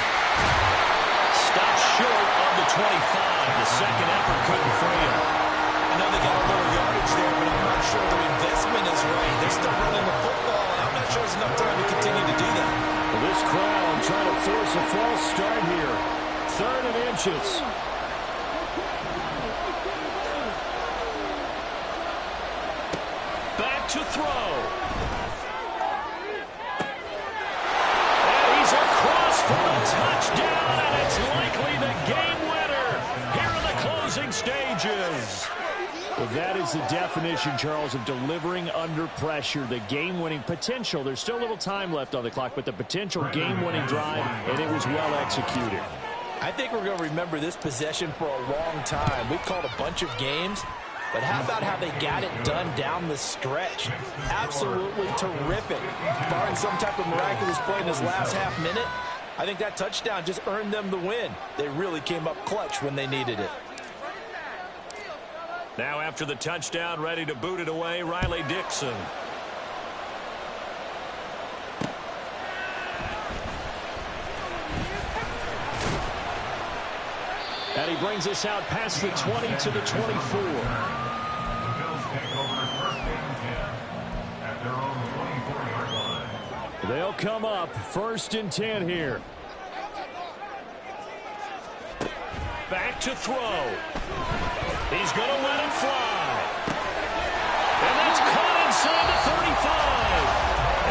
Stopped short of the 25. The second effort couldn't free him. I know they got a little yardage there, but I'm not sure their investment is right. They're still running the football, and I'm not sure there's enough time to continue to do that. Well, this crowd trying to force a false start here. 3rd and inches. Back to throw. For a touchdown, and it's likely the game winner here in the closing stages. Well, that is the definition, Charles, of delivering under pressure. The game-winning potential. There's still a little time left on the clock, but the potential game-winning drive, and it was well executed. I think we're going to remember this possession for a long time. We've called a bunch of games, but how about how they got it done down the stretch? Absolutely terrific. Barring some type of miraculous play in this last half minute, I think that touchdown just earned them the win. They really came up clutch when they needed it. Now after the touchdown, ready to boot it away, Riley Dixon. And he brings us out past the 20 to the 24. The Bills take over first and 10 at their own 24-yard line. They'll come up 1st and 10 here. Back to throw. He's going to let it fly. And that's caught inside the 35.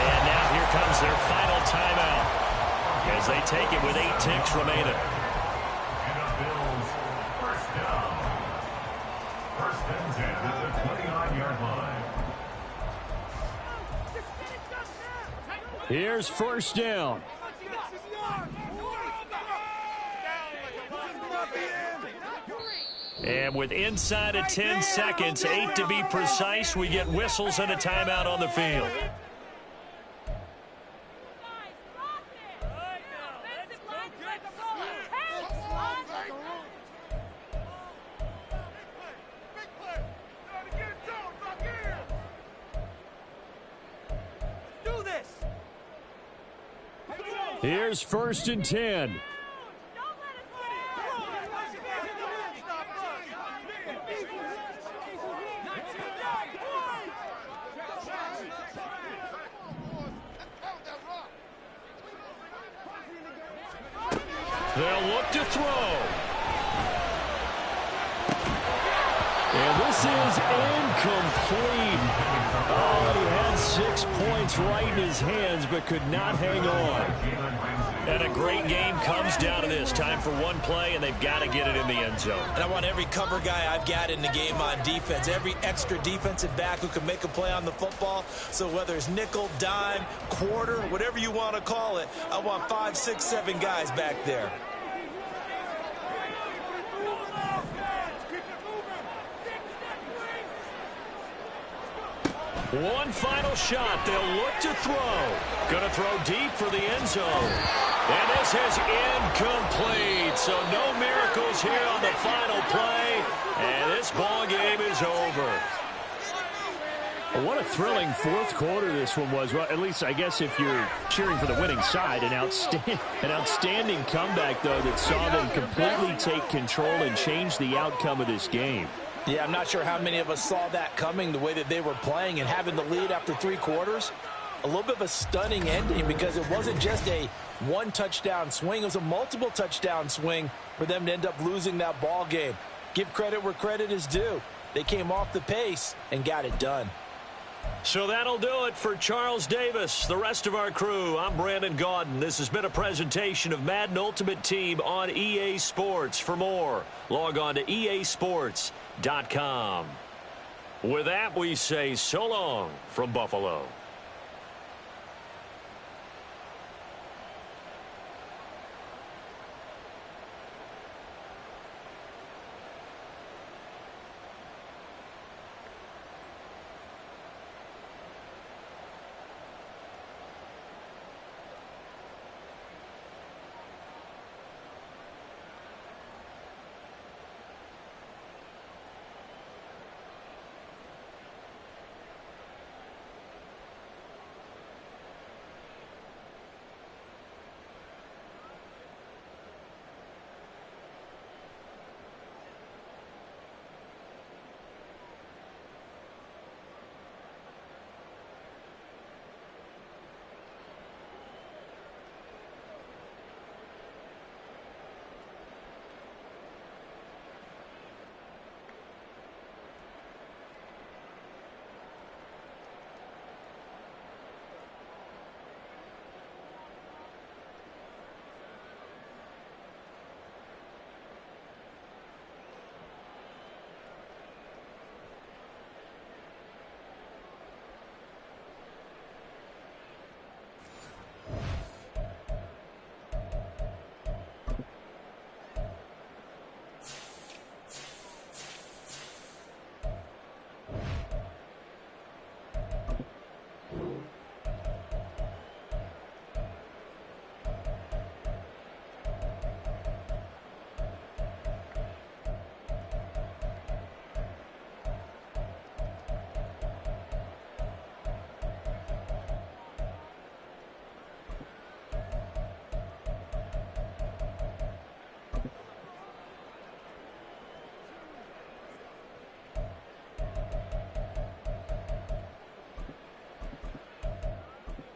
And now here comes their final timeout as they take it with 8 ticks remaining. And the Bills first down. 1st and 10 at the 29-yard line. Here's 1st down. And with inside of 10 seconds, 8 to be precise, we get whistles and a timeout on the field. Here's 1st and 10. They'll look to throw. And this is incomplete. Oh, he had 6 points right in his hands, but could not hang on. And a great game comes down to this. Time for one play, and they've got to get it in the end zone. And I want every cover guy I've got in the game on defense, every extra defensive back who can make a play on the football. So whether it's nickel, dime, quarter, whatever you want to call it, I want 5, 6, 7 guys back there. One final shot. They'll look to throw. Going to throw deep for the end zone. And this is incomplete. So no miracles here on the final play. And this ball game is over. Well, what a thrilling fourth quarter this one was. Well, at least I guess if you're cheering for the winning side, an outstanding comeback, though, that saw them completely take control and change the outcome of this game. Yeah, I'm not sure how many of us saw that coming, the way that they were playing and having the lead after 3 quarters. A little bit of a stunning ending because it wasn't just a one-touchdown swing. It was a multiple touchdown swing for them to end up losing that ball game. Give credit where credit is due. They came off the pace and got it done. So that'll do it for Charles Davis, the rest of our crew. I'm Brandon Gaudin. This has been a presentation of Madden Ultimate Team on EA Sports. For more, log on to easports.com. With that, we say so long from Buffalo.